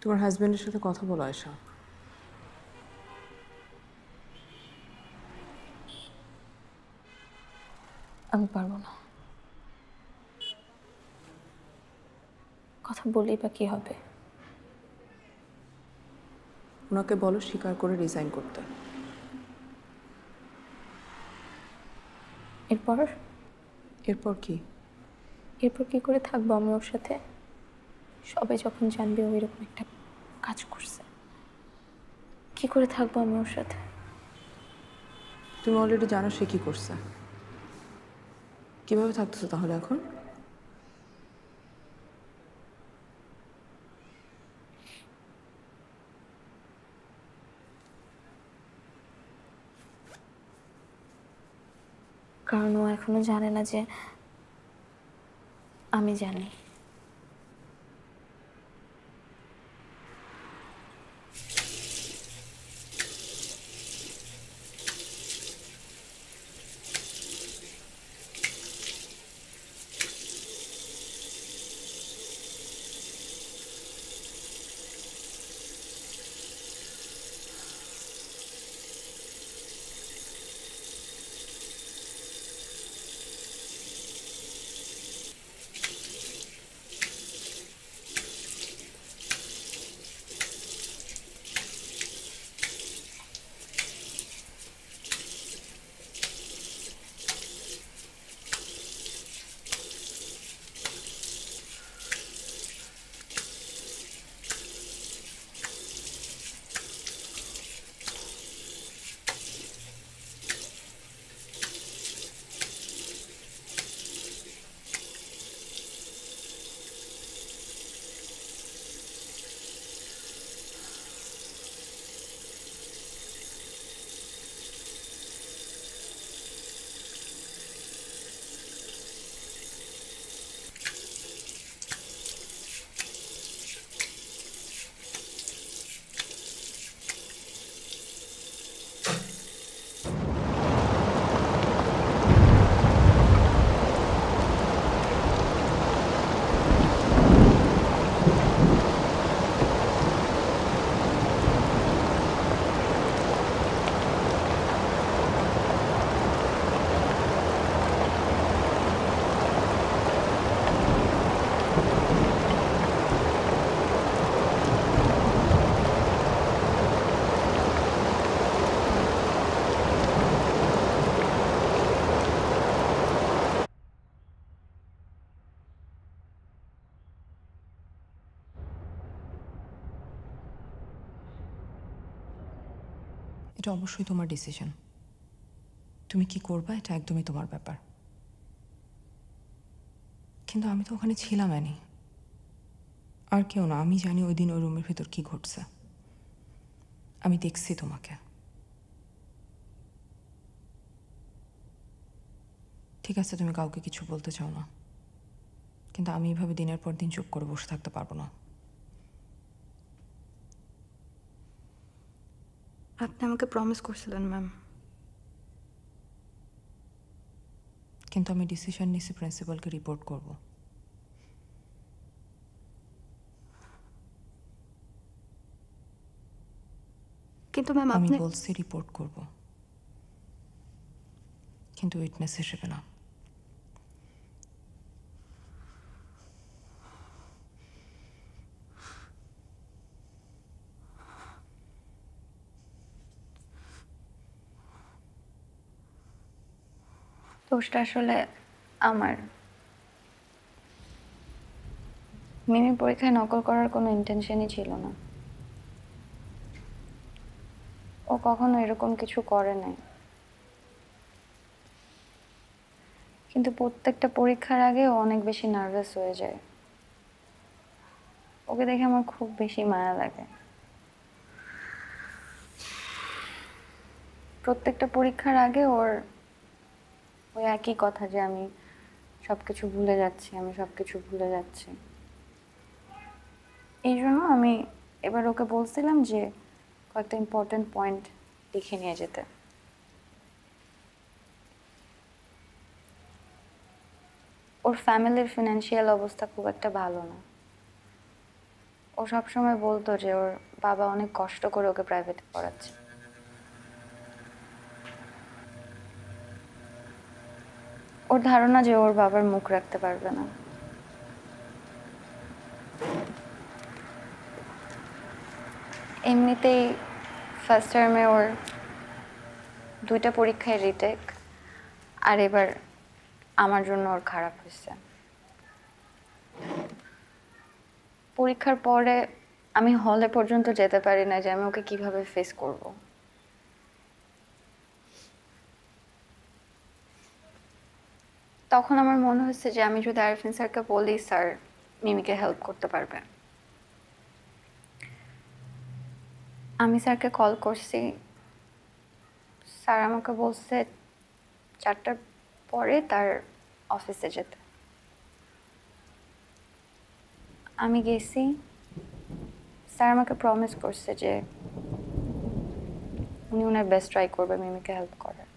তোমার হাজবেন্ডের সাথে কথা বলো আয়শা। আমি পারবো না। কথা বলি বা কি হবে? ওনাকে বলো স্বীকার করে রিজাইন করতে। এরপর এরপর কি? এরপর কি করে থাকবো আমি ওর সাথে? সবাই যখন জানবে ও এরকম একটা কাজ করছে, কি করে থাকবো আমি ওর সাথে? তুমি অলরেডি জানো সে কি করছে। কিভাবে থাকতেছো তাহলে এখন? কারণ ও এখনো জানে না যে আমি জানি। এটা অবশ্যই তোমার ডিসিশন। তুমি কি করবা এটা একদমই তোমার ব্যাপার। কিন্তু আমি তো ওখানে ছিলাম অ্যানি, আর কেউ না। আমি জানি ওই দিন ওই রুমের ভেতর কি ঘটছে। আমি দেখছি তোমাকে। ঠিক আছে, তুমি কাউকে কিছু বলতে চাও না, কিন্তু আমি এভাবে দিনের পর দিন চুপ করে বসে থাকতে পারবো না। আপনি আমাকে প্রমিস করছিলেন ম্যাম। কিন্তু আমি ডিসিশন নিয়েছি প্রিন্সিপালকে রিপোর্ট করব। কিন্তু ম্যাম আমি আপনি বলছি রিপোর্ট করব, কিন্তু উইটনেস হিসেবে না। দোষটা আসলে আমার। মিমি পরীক্ষায় নকল করার কোনো ইন্টেনশনই ছিল না। ও কখনো এরকম কিছু করে নাই, কিন্তু প্রত্যেকটা পরীক্ষার আগে ও অনেক বেশি নার্ভাস হয়ে যায়। ওকে দেখে আমার খুব বেশি মায়া লাগে। প্রত্যেকটা পরীক্ষার আগে ওর ওই একই কথা যে আমি সবকিছু ভুলে যাচ্ছি, আমি সবকিছু ভুলে যাচ্ছি। এই জন্য আমি এবার ওকে বলছিলাম যে কয়েকটা ইম্পর্টেন্ট পয়েন্ট লিখে নিয়ে যেতে। ওর ফ্যামিলির ফিনান্সিয়াল অবস্থা খুব একটা ভালো না। ও সবসময় বলতো যে ওর বাবা অনেক কষ্ট করে ওকে প্রাইভেটে পড়াচ্ছে। ওর ধারণা যে ওর বাবার মুখ রাখতে পারবে না। এমনিতেই ফার্স্ট টার্মে ওর 2টা পরীক্ষায় রিটেক, আর এবার আমার জন্য ওর খারাপ হয়েছে। পরীক্ষার পরে আমি হলে পর্যন্ত যেতে পারি না যে আমি ওকে কিভাবে ফেস করব। তখন আমার মনে হচ্ছে যে আমি যদি আরিফিন স্যারকে বলি, স্যার মিমিকে হেল্প করতে পারবে। আমি স্যারকে কল করছি, স্যার আমাকে বলছে 4টার পরে তার অফিসে যেতে। আমি গেছি, স্যার আমাকে প্রমিস করছে যে উনি ওনার বেস্ট ট্রাই করবে মিমিকে হেল্প করার।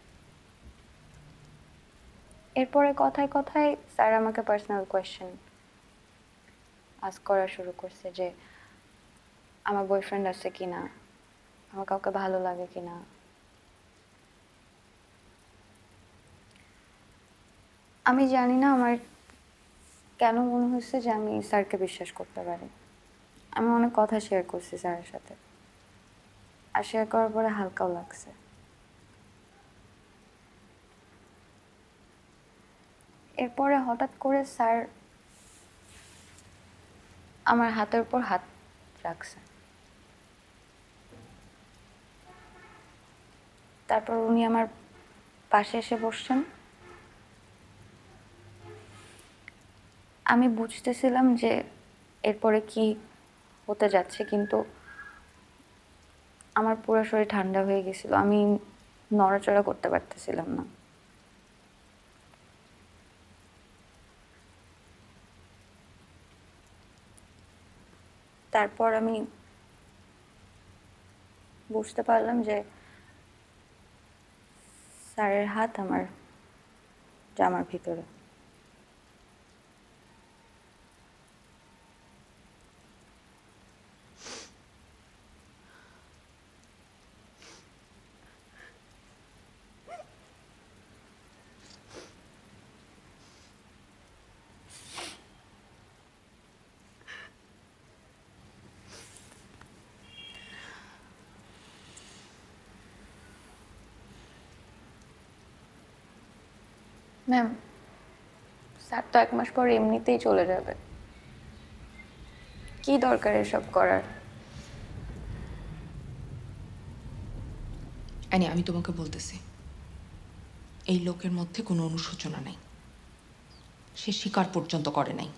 এরপরে কথায় কথায় স্যার আমাকে পার্সোনাল কোয়েশ্চেন আস্ক করা শুরু করছে যে আমার বয়ফ্রেন্ড আছে কিনা, আমার কাউকে ভালো লাগে কিনা। আমি জানি না আমার কেন মনে হচ্ছে যে আমি স্যারকে বিশ্বাস করতে পারি। আমি অনেক কথা শেয়ার করছি স্যারের সাথে, আর শেয়ার করার পরে হালকাও লাগছে। এরপরে হঠাৎ করে স্যার আমার হাতের উপর হাত রাখছে। তারপর উনি আমার পাশে এসে বসছেন। আমি বুঝতেছিলাম যে এরপরে কি হতে যাচ্ছে, কিন্তু আমার পুরো শরীর ঠান্ডা হয়ে গেছিল। আমি নড়াচড়া করতে পারতেছিলাম না। তারপর আমি বুঝতে পারলাম যে স্যারের হাত আমার জামার ভিতরে। ম্যাম, স্যার তো 1 মাস পর এমনিতেই চলে যাবে। কি দরকার এসব করার? আমি তোমাকে বলতেছি, এই লোকের মধ্যে কোনো অনুশোচনা নেই। সে স্বীকার পর্যন্ত করে নাই।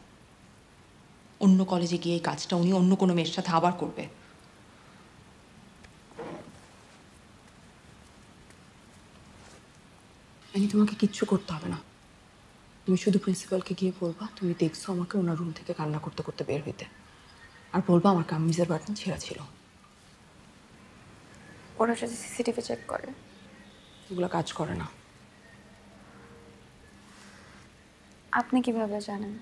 অন্য কলেজে গিয়ে এই কাজটা উনি অন্য কোনো মেয়ের সাথে আবার করবে। তোমাকে কিচ্ছু করতে হবে না। তুমি শুধু প্রিন্সিপালকে গিয়ে বলবা তুমি দেখছো আমাকে ওনার রুম থেকে কান্না করতে করতে বের হইতে, আর বলবা আমার কামিজের বাটন ছেঁড়া ছিল। ওরা যদি সিসিটিভি চেক করে? এগুলো কাজ করে না। আপনি কিভাবে জানেন?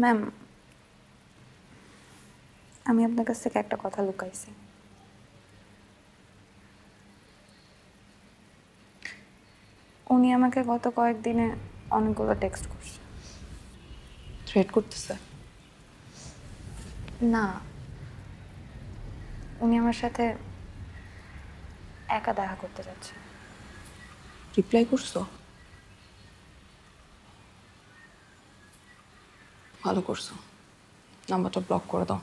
ম্যাম, আমি আপনার কাছ থেকে একটা কথা লুকাইছি। উনি আমাকে গত কয়েকদিনে অনেকগুলো টেক্সট করছে। থ্রেট করতেছে? না, উনি আমার সাথে একা দেখা করতে যাচ্ছে। রিপ্লাই করছো? ভালো করছো, নাম্বারটা ব্লক করে দাও।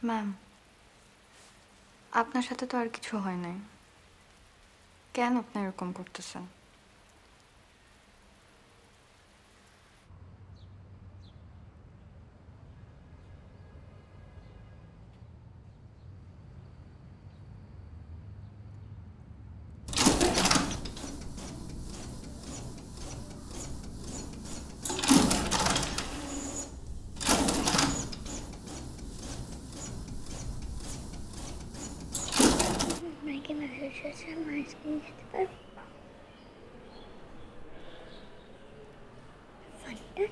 ম্যাম, আপনার সাথে তো আর কিছু হয় নাই, কেন আপনি এরকম করতেছেন? মাইকে মেসেজ এসেছে, আমার স্ক্রিন দিতে পারবো? ফোনটা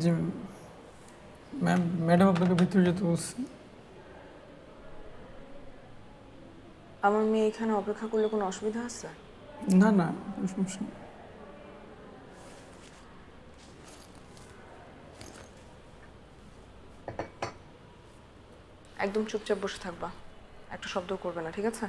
জি ম্যাম, ম্যাডাম আপনাকে ভিতরে যেতে বলছে। আমার মেয়ে এখানে অপেক্ষা করলে কোনো অসুবিধা আছে? না না, কোনো সমস্যা নেই। একদম চুপচাপ বসে থাকবা, একটা শব্দ করবে না, ঠিক আছে?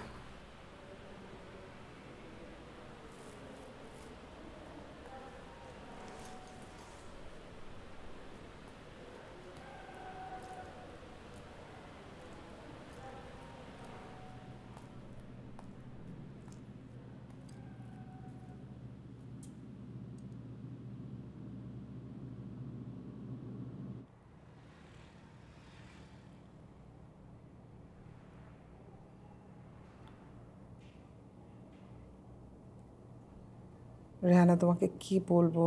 রেহানা, তোমাকে কি বলবো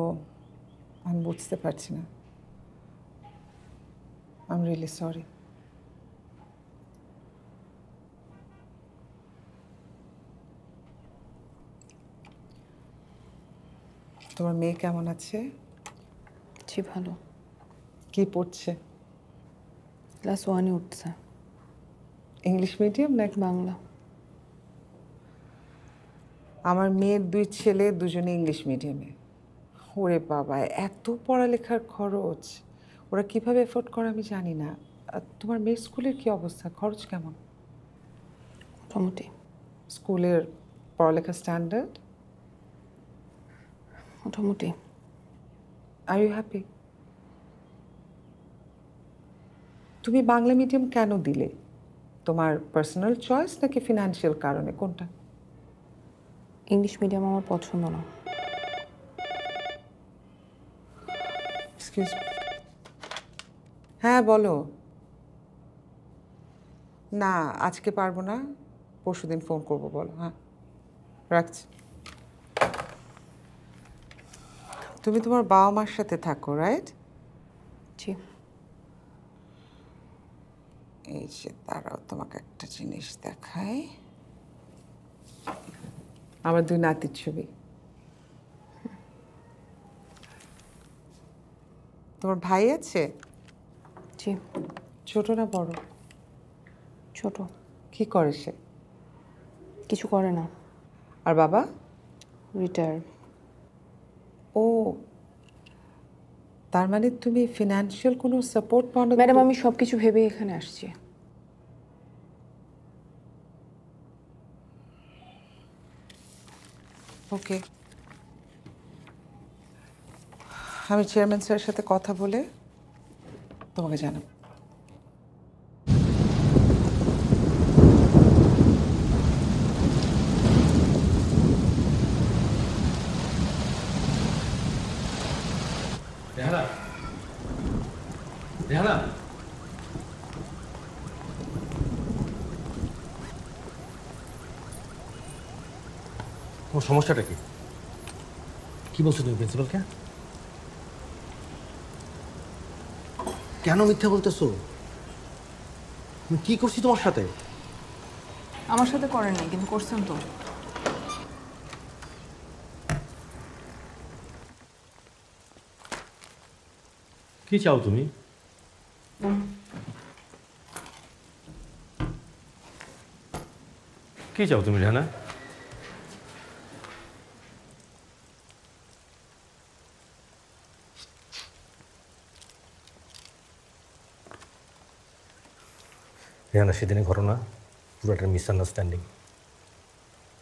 আমি বুঝতে পারছি না। I am really sorry. তোমার মেয়ে কেমন আছে? জি ভালো। কি পড়ছে? ক্লাস 1-এ উঠছে। ইংলিশ মিডিয়াম নাকি বাংলা? আমার মেয়ের 2 ছেলে, দুজনে ইংলিশ মিডিয়ামে। ওরে বাবা, এত পড়ালেখার খরচ ওরা কিভাবে এফোর্ড করে আমি জানি না। আর তোমার মেয়ের স্কুলের কি অবস্থা, খরচ কেমন? মোটামুটি। স্কুলের পড়ালেখার স্ট্যান্ডার্ড? মোটামুটি। Are you happy? তুমি বাংলা মিডিয়াম কেন দিলে? তোমার পার্সোনাল চয়েস নাকি ফিনান্সিয়াল কারণে, কোনটা? ইংলিশ মিডিয়াম আমার পছন্দ না। Excuse me. হ্যাঁ বলো। না আজকে পারবো না, পরশুদিন ফোন করবো, বলো। হ্যাঁ রাখছি। তুমি তোমার বাবা মার সাথে থাকো, রাইট? জি। এই যে দাঁড়াও, তোমাকে একটা জিনিস দেখাই। আমার 2 নাতির ছবি। তোমার ভাই আছে? জি। ছোট না বড়? ছোট। কি করে সে? কিছু করে না। আর বাবা? রিটায়ার। ও, তার মানে তুমি ফিনান্সিয়াল কোনো সাপোর্ট পাও না? ম্যাডাম আমি সব কিছু ভেবে এখানে আসছি। ওকে, আমি চেয়ারম্যান স্যারের সাথে কথা বলে তোমাকে জানাবো। রেহানা, রেহানা, তোমার সমস্যাটা কি? কি বলছো তুমি প্রিন্সিপালকে? কেন মিথ্যা বলতেছো? আমি কি করছি তোমার সাথে? আমার সাথে করেন নাই, কিন্তু করছেন তো। কি চাও তুমি? কি চাও তুমি রেহানা? রেহানা, সেদিনের ঘটনা পুরো একটা মিসআন্ডারস্ট্যান্ডিং।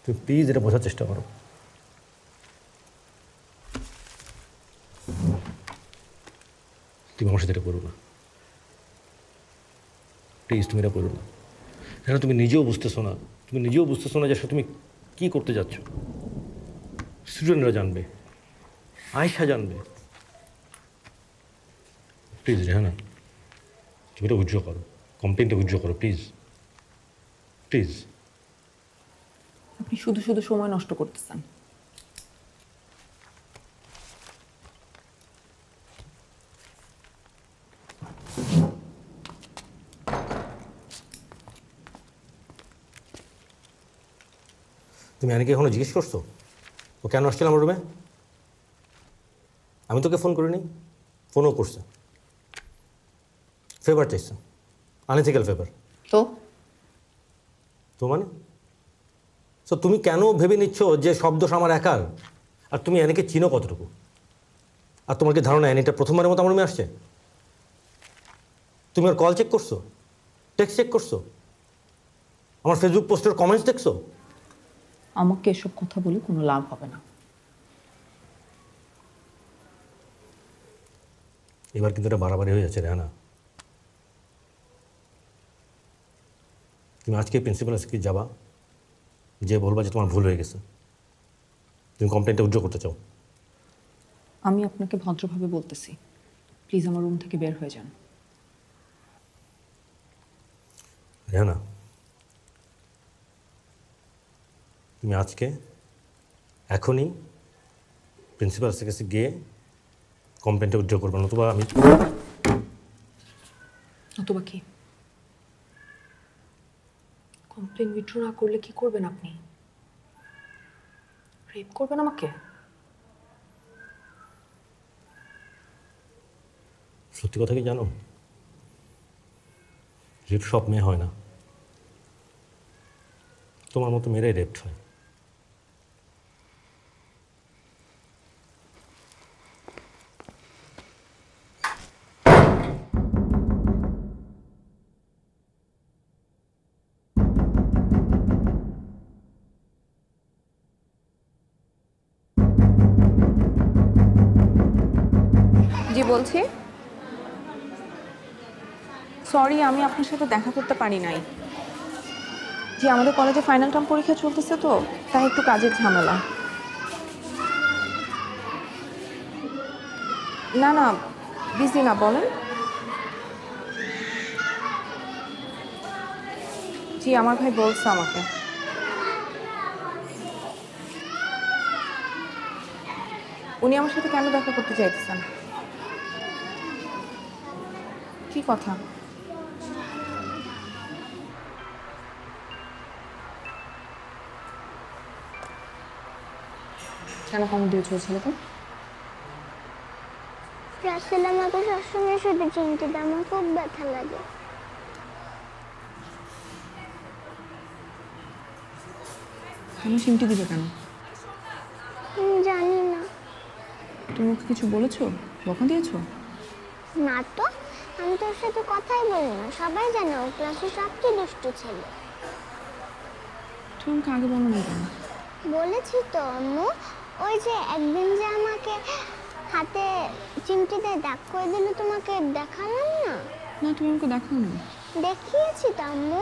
তুমি প্লিজ এটা বোঝার চেষ্টা করো। তুমি আমার সাথে এটা করো না প্লিজ, তুমি এটা করো না। রেহানা, তুমি নিজেও বুঝতেছো না, যে আসলে তুমি কী করতে যাচ্ছ। স্টুডেন্টরা জানবে, আয়েশা জানবে। প্লিজ রেহানা, তুমি এটা উইথড্র করো, কমপ্লেনটা উইথড্র করো প্লিজ, প্লিজ। আপনি শুধু শুধু সময় নষ্ট করতেছেন। তুমি অনেকে এখনো জিজ্ঞেস করছো ও কেন আসছিল আমার রুমে? আমি তোকে ফোন করিনি, ফোনও করছে, ফেভার চাইছে, আনএথিক্যাল ফেভার। তো মানে তো তুমি কেন ভেবে নিচ্ছ যে সব দোষ আমার একার? আর তুমি অনেকে চিনো কতটুকু? আর তোমার কি ধারণা অ্যানিটা প্রথমবারের মতো আমার রুমে আসছে? তুমি ওর কল চেক করছো, টেক্সট চেক করছো, আমার ফেসবুক পোস্টের কমেন্টস দেখছো? আমাকে এসব কথা বলে কোনো লাভ হবে না। এবার কিন্তু এটা বাড়াবাড়ি হয়ে যাচ্ছে রেহানা। তুমি আজকে প্রিন্সিপাল আজকে যাবা, যে বলবা যে তোমার ভুল হয়ে গেছে, তুমি কমপ্লেনটা উইথড্র করতে চাও। আমি আপনাকে ভদ্রভাবে বলতেছি, প্লিজ আমার রুম থেকে বের হয়ে যান। রেহানা, তুমি আজকে এখনই প্রিন্সিপাল স্যারের কাছে গিয়ে কমপ্লেনটা উইথড্র করবে, নতুবা আমি। নতুবা কি? কমপ্লেন উইথড্র না করলে কি করবেন আপনি? রেপ করবেন আমাকে? সত্যি কথা কি জানো, রেপ সব মেয়ে হয় না, তোমার মতো মেয়েরাই রেপ হয়। জি বলছি, সরি আমি আপনার সাথে দেখা করতে পারি নাই। জি আমাদের কলেজে ফাইনাল টার্ম পরীক্ষা চলতেছে তো, তাই একটু কাজের ঝামেলা। না না বিজি না, বলেন। জি আমার ভাই বলছে আমাকে। উনি আমার সাথে কেন দেখা করতে চাইতেছেন? কি কথা? কেন কম দিয়েছ ছেলেকে? রাসেল আমাকে সবসময় শুধু চিনতে দেয়, আমার খুব ব্যথা লাগে। কেন চিমটি দিবে কেন? জানি না। তুমি ওকে কিছু বলেছো, বকা দিয়েছো? না তো, আমি তোর সাথে কথাই বলি না, সবাই জানে ও ক্লাসে সবচেয়ে দুষ্টু ছেলে। তুমি আমাকে আগে বলো না কেন? বলেছি তো আম্মু, ওই যে একদিন যে আমাকে হাতে চিমটি দিয়ে দাগ করে দিল, তোমাকে দেখালাম না? না তুমি আমাকে দেখাও না। দেখিয়েছি তো আম্মু।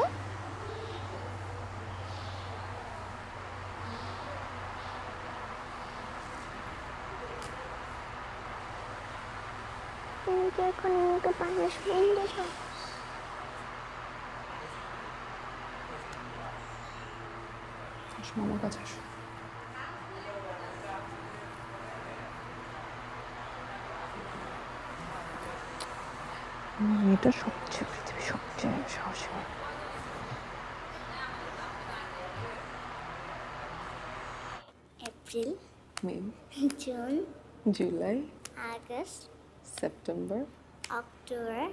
তুমি কি এখন আমাকে পানিশমেন্ট দিছো? আমার কাছে আসো। মেয়েটা সবচেয়ে পৃথিবীর সবচেয়ে সাহসী। এপ্রিল, মে, জুন, জুলাই, আগস্ট, সেপ্টেম্বর, অক্টোবর,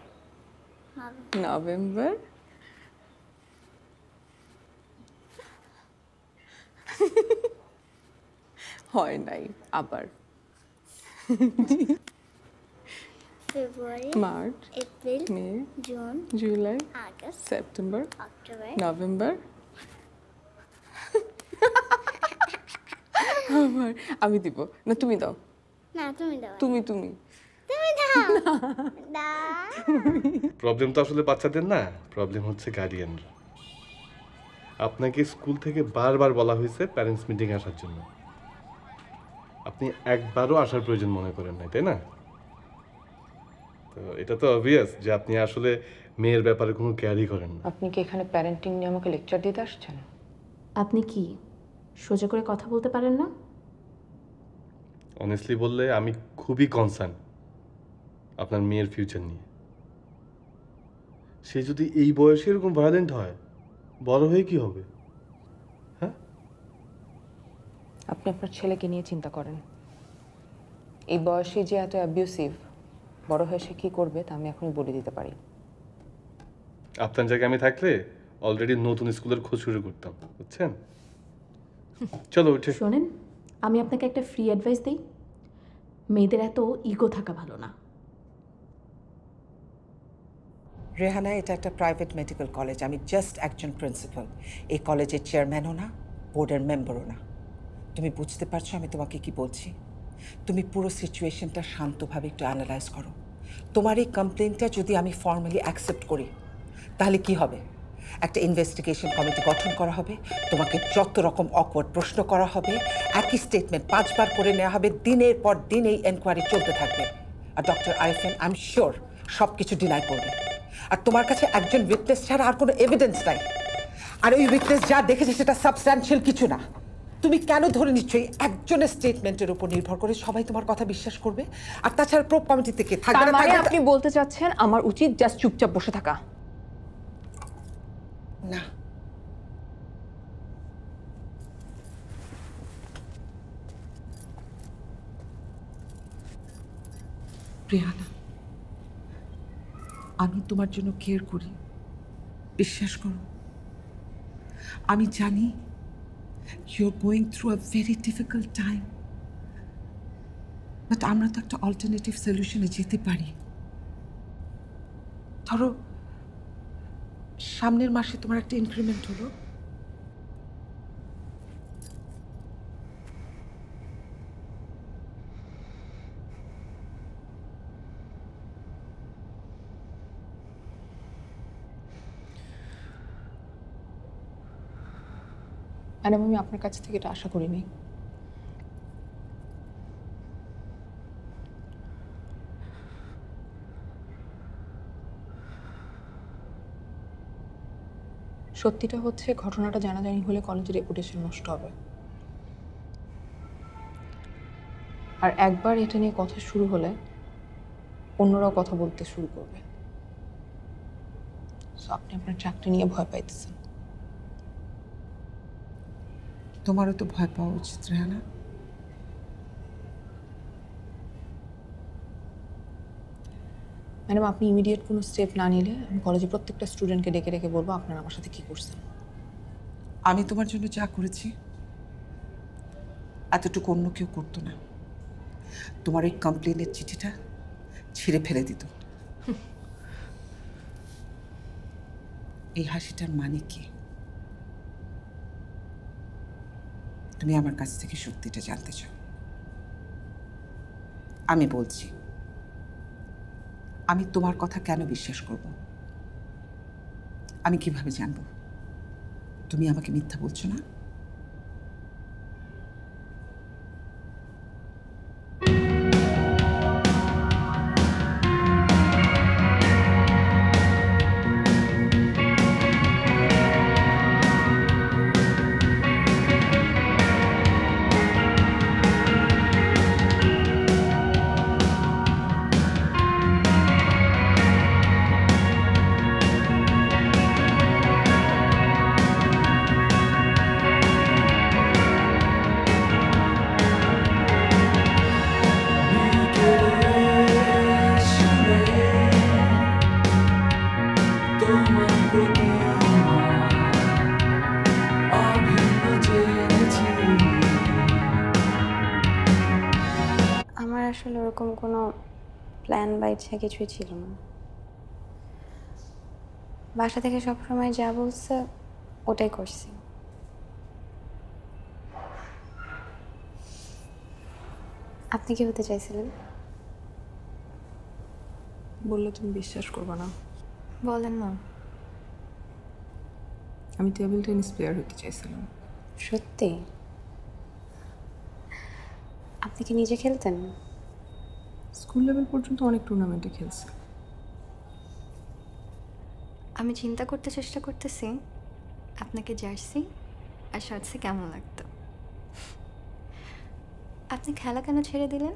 নভেম্বর, হয় নাই আবার। ফেব্রুয়ারি, মার্চ, এপ্রিল, মে, জুন, জুলাই, আগস্ট, সেপ্টেম্বর, অক্টোবর, নভেম্বর। আমার আমি দিব না, তুমি দাও। না তুমি দাও, তুমি তুমি দাও, দাও। প্রবলেম তো আসলে বাচ্চাদের না, প্রবলেম হচ্ছে গার্ডিয়ানরা। আপনাকে স্কুল থেকে বারবার বলা হয়েছে প্যারেন্টস মিটিং আসার জন্য, আপনি একবারও আসার প্রয়োজন মনে করেন নাই, তাই না? তো এটা তো অবভিয়াস যে আপনি আসলে মেয়ের ব্যাপারে কোনো কেয়ারই করেন না। আপনি কি এখানে প্যারেন্টিং নিয়ে আমাকে লেকচার দিতে আসছেন? আপনি কি সোজা করে কথা বলতে পারেন না? অনেস্টলি বললে আমি খুবই কনসার্ন আপনার মেয়ের ফিউচার নিয়ে। সে যদি এই বয়সে এরকম ভায়োলেন্ট হয়, বড় হয়ে কি হবে? আপনি আপনার ছেলেকে নিয়ে চিন্তা করেন। এই বয়সে যে এত অ্যাবিউসিভ, বড় হয়ে সে কী করবে তা আমি এখনই বলে দিতে পারি। আপনার জায়গায় আমি থাকলে অলরেডি নতুন স্কুলের খোঁজ শুরু করতাম, বুঝছেন? চলো উঠে। শোনেন, আমি আপনাকে একটা ফ্রি অ্যাডভাইস দিই, মেয়েদের এত ইগো থাকা ভালো না। রেহানা, এটা একটা প্রাইভেট মেডিকেল কলেজ, আমি জাস্ট একজন প্রিন্সিপাল। এই কলেজের চেয়ারম্যানও না, বোর্ডের মেম্বারও না। তুমি বুঝতে পারছো আমি তোমাকে কি বলছি? তুমি পুরো সিচুয়েশনটা শান্তভাবে একটু অ্যানালাইজ করো। তোমার এই কমপ্লেনটা যদি আমি ফর্মালি অ্যাকসেপ্ট করি, তাহলে কি হবে? একটা ইনভেস্টিগেশন কমিটি গঠন করা হবে, তোমাকে যত রকম অকওয়ার্ড প্রশ্ন করা হবে, একই স্টেটমেন্ট 5 বার করে নেওয়া হবে, দিনের পর দিন এই এনকোয়ারি চলতে থাকবে। আর doctor Arifin I am sure সব কিছু ডিনাই করবে। আর তোমার কাছে একজন উইটনেস ছাড়া আর কোনো এভিডেন্স নাই। আর ওই উইটনেস যা দেখেছে সেটা সাবস্ট্যান্সিয়াল কিছু না। তুমি কেন ধরে নিচ্ছ এই একজনের স্টেটমেন্টের উপর নির্ভর করে সবাই তোমার কথা বিশ্বাস করবে? আর তাছাড়া প্রোব কমিটি থেকে থাকবে না। আপনি বলতে চাচ্ছেন আমার উচিত জাস্ট চুপচাপ বসে থাকা? না, রেহানা, আমি তোমার জন্য কেয়ার করি, বিশ্বাস করো। আমি জানি you are going through a very difficult time, but আমরা তো একটা অল্টারনেটিভ সলিউশনে যেতে পারি। ধরো সামনের মাসে তোমার একটা ইনক্রিমেন্ট হলো, ম্যাডাম আমি আপনার কাছ থেকে এটা আশা করিনি। সত্যিটা হচ্ছে ঘটনাটা জানাজানি হলে কলেজের রেপুটেশন নষ্ট হবে। আর একবার এটা নিয়ে কথা শুরু হলে অন্যরাও কথা বলতে শুরু করবে। সো আপনি আপনার চাকরি নিয়ে ভয় পাইতেছেন। তোমারও তো ভয় পাওয়া উচিত রেহানা। ম্যাডাম আপনি ইমিডিয়েট কোনো স্টেপ না নিলে আমি কলেজে প্রত্যেকটা স্টুডেন্টকে ডেকে ডেকে বলবো আপনারা আমার সাথে কী করছেন। আমি তোমার জন্য যা করেছি এতটুকু অন্য কেউ করতো না। তোমার ওই কমপ্লেনের চিঠিটা ছিঁড়ে ফেলে দিত। এই হাসিটার মানে কি? তুমি আমার কাছ থেকে সত্যিটা জানতে চাও? আমি বলছি, আমি তোমার কথা কেন বিশ্বাস করব? আমি কিভাবে জানবো তুমি আমাকে মিথ্যা বলছো না? প্ল্যান বা ইচ্ছা কিছুই ছিল না। বাসা থেকে সবসময় যা বলছে ওটাই করছি। আপনি কি হতে চাইছিলেন? বললে তুমি বিশ্বাস করবে না, বলেন না। আমি টেবিল টেনিস প্লেয়ার হতে চাইছিলাম। সত্যি? আপনি কি নিজে খেলতেন? স্কুল লেভেল পর্যন্ত অনেক টুর্নামেন্টে খেলছি। আমি চিন্তা করতে চেষ্টা করতেছি আপনাকে জার্সি আর শার্টসে কেমন লাগতো। আপনি খেলা কেন ছেড়ে দিলেন?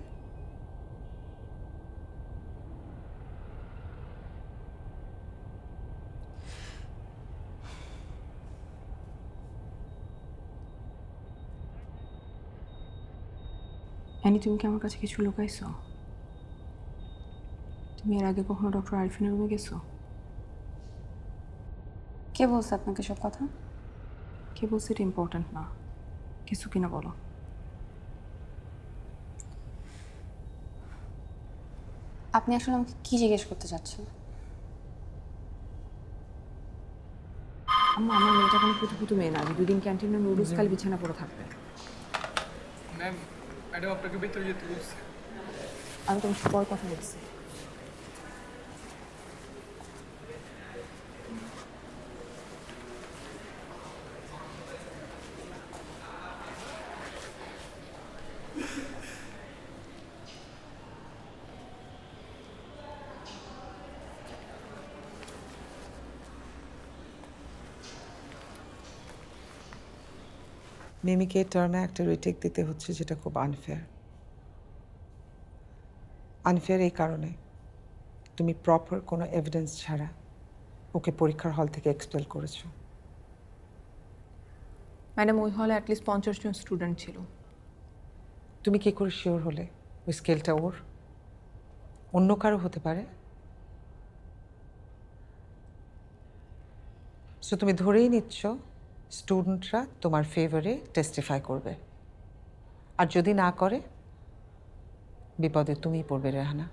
অ্যানি, তুমি কি আমার কাছে কিছু লুকাইছো? তুমি এর আগে কখনো ডক্টর আরিফিনের রুমে গেছো? কে বলছে আপনাকে সব কথা? কে বলছে এটা ইম্পর্ট্যান্ট না, কিছু কিনা বলো। আপনি আসলে আমাকে কি জিজ্ঞেস করতে চাচ্ছেন? আম্মা, আমার মেয়েটা কোনো পুতু মেয়ে না, দুদিন ক্যান্টিনে নুডলস খালি বিছানা পড়ে থাকবে। ম্যাম, ম্যাডাম আপনাকে ভিতরে যেতে বলছে। আমি তোমার সাথে পরে কথা বলছি। মিমিকে টার্মে একটা রিটেক দিতে হচ্ছে, যেটা খুব আনফেয়ার। আনফেয়ার এই কারণে, তুমি প্রপার কোনো এভিডেন্স ছাড়া ওকে পরীক্ষার হল থেকে এক্সপেল করেছো। ম্যাডাম, ওই হলে অ্যাটলিস্ট 50 জন স্টুডেন্ট ছিল। তুমি কি করে শিওর হলে ওই স্কেলটা ওর? অন্য কারো হতে পারে। সো তুমি ধরেই নিচ্ছ স্টুডেন্টরা তোমার ফেভারে টেস্টিফাই করবে, আর যদি না করে বিপদে তুমিই পড়বে রেহানা।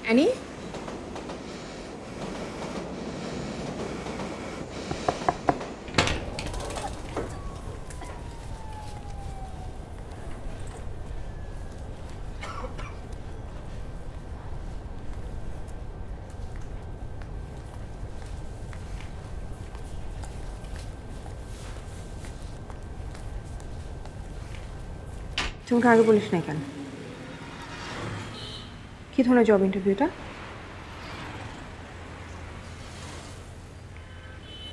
অ্যানি, তোমাকে আগে বলিস না কেন? কি ধরনের জব ইন্টারভিউটা?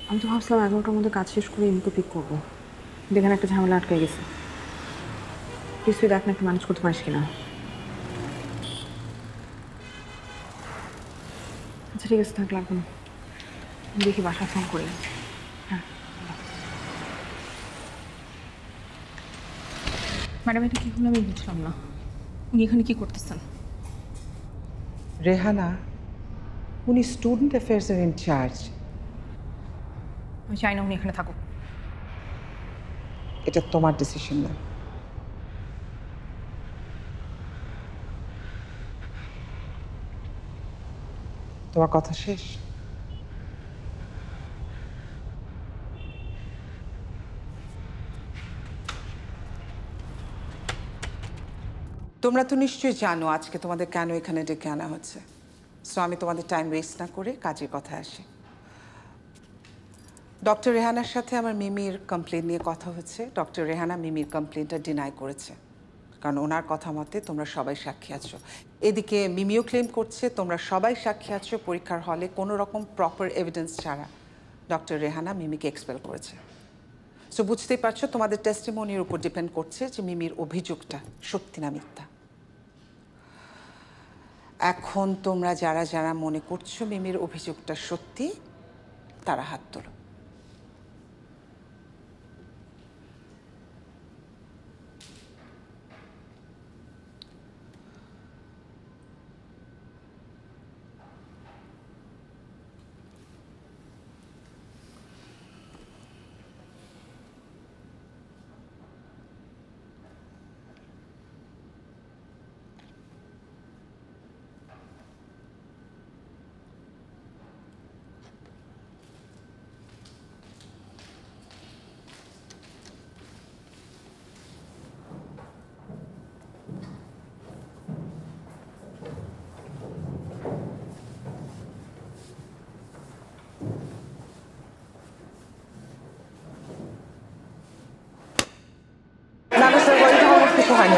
আমি তো ভাবছিলাম 11টার মধ্যে কাজ শেষ করে এমনিকে পিক করবো, দেখেন একটা ঝামেলা আটকে গেছে। কিছুই দেখ না, একটু ম্যানেজ করতে পারিস কিনা। আচ্ছা ঠিক আছে, থাক, লাগবে না। দেখি বাসা ফোন করি। হ্যাঁ ম্যাডাম, এটা কি হলো আমি বুঝলাম না। উনি এখানে কি করতেছেন? রেহানা, উনি স্টুডেন্ট অ্যাফেয়ার্সের ইনচার্জ। আমি চাই না উনি এখানে থাকুক। এটা তোমার ডিসিশন না। তোমার কথা শেষ? তোমরা তো নিশ্চয়ই জানো আজকে তোমাদের কেন এখানে ডেকে আনা হচ্ছে। সো আমি তোমাদের টাইম ওয়েস্ট না করে কাজের কথায় আসি। ডক্টর রেহানার সাথে আমার মিমির কমপ্লেন নিয়ে কথা হচ্ছে। ডক্টর রেহানা মিমির কমপ্লেনটা ডিনাই করেছে, কারণ ওনার কথা মতে তোমরা সবাই সাক্ষী আছো। এদিকে মিমিও ক্লেম করছে তোমরা সবাই সাক্ষী আছো পরীক্ষার হলে কোনো রকম প্রপার এভিডেন্স ছাড়া ডক্টর রেহানা মিমিকে এক্সপেল করেছে। সো বুঝতেই পারছো তোমাদের টেস্টিমনির উপর ডিপেন্ড করছে যে মিমির অভিযোগটা সত্যি না মিথ্যা। এখন তোমরা যারা যারা মনে করছো মিমির অভিযোগটা সত্যি, তারা হাত তোলো।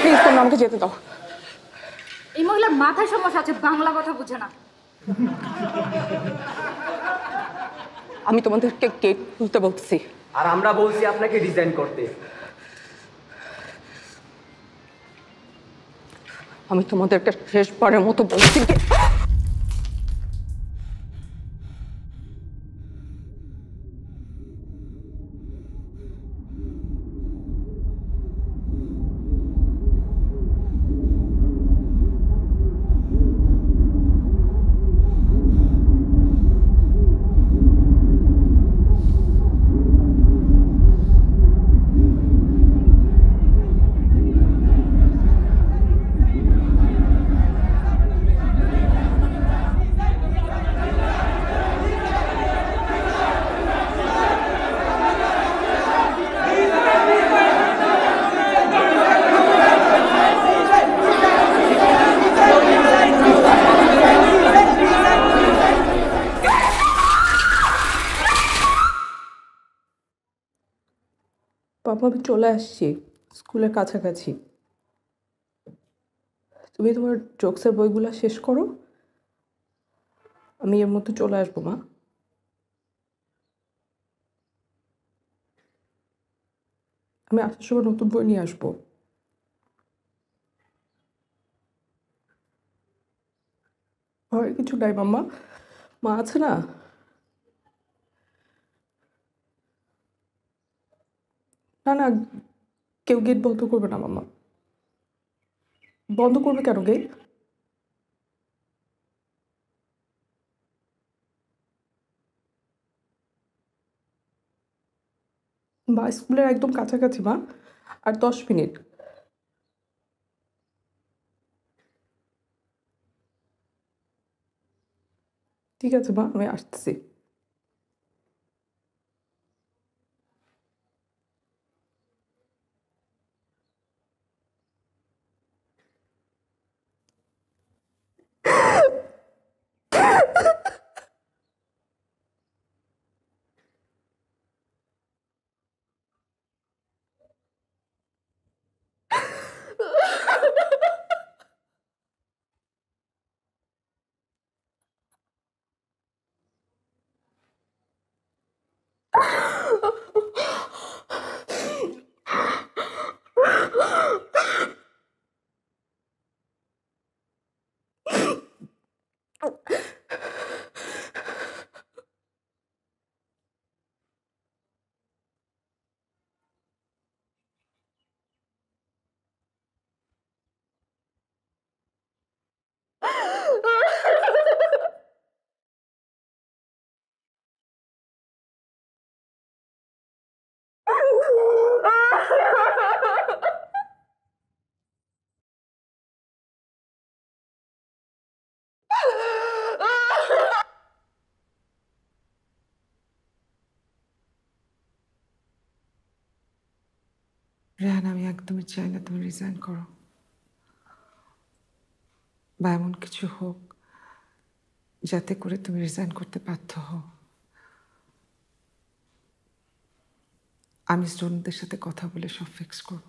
প্লিজ তোমরা আমাকে যেতে দাও। এই মহিলার মাথায় সমস্যা আছে, বাংলা কথা বুঝে না। আমি তোমাদেরকে গেট খুলতে বলছি। আর আমরা বলছি আপনাকে রিজাইন করতে। আমি তোমাদেরকে শেষবারের মতো বলছি বাবা, আমি চলে আসছি স্কুলের কাছাকাছি। তুমি তোমার জোকসের বইগুলো শেষ করো, আমি এর মধ্যে চলে আসবো। মা, আমি আসার সময় নতুন বই নিয়ে আসবো। ভয়ের কিছু নাই মাম্মা, মা আছে না। না না, কেউ গেট বন্ধ করবে না মাম্মা। বন্ধ করবে কেন গেট? মা, স্কুলের একদম কাছাকাছি মা, আর 10 মিনিট। ঠিক আছে মা, আমি আসতেছি। রেহান, আমি একদমই চাই না তুমি রিজাইন করো, বা এমন কিছু হোক যাতে করে তুমি রিজাইন করতে বাধ্য হও। আমি স্টুডেন্টদের সাথে কথা বলে সব ফিক্স করব,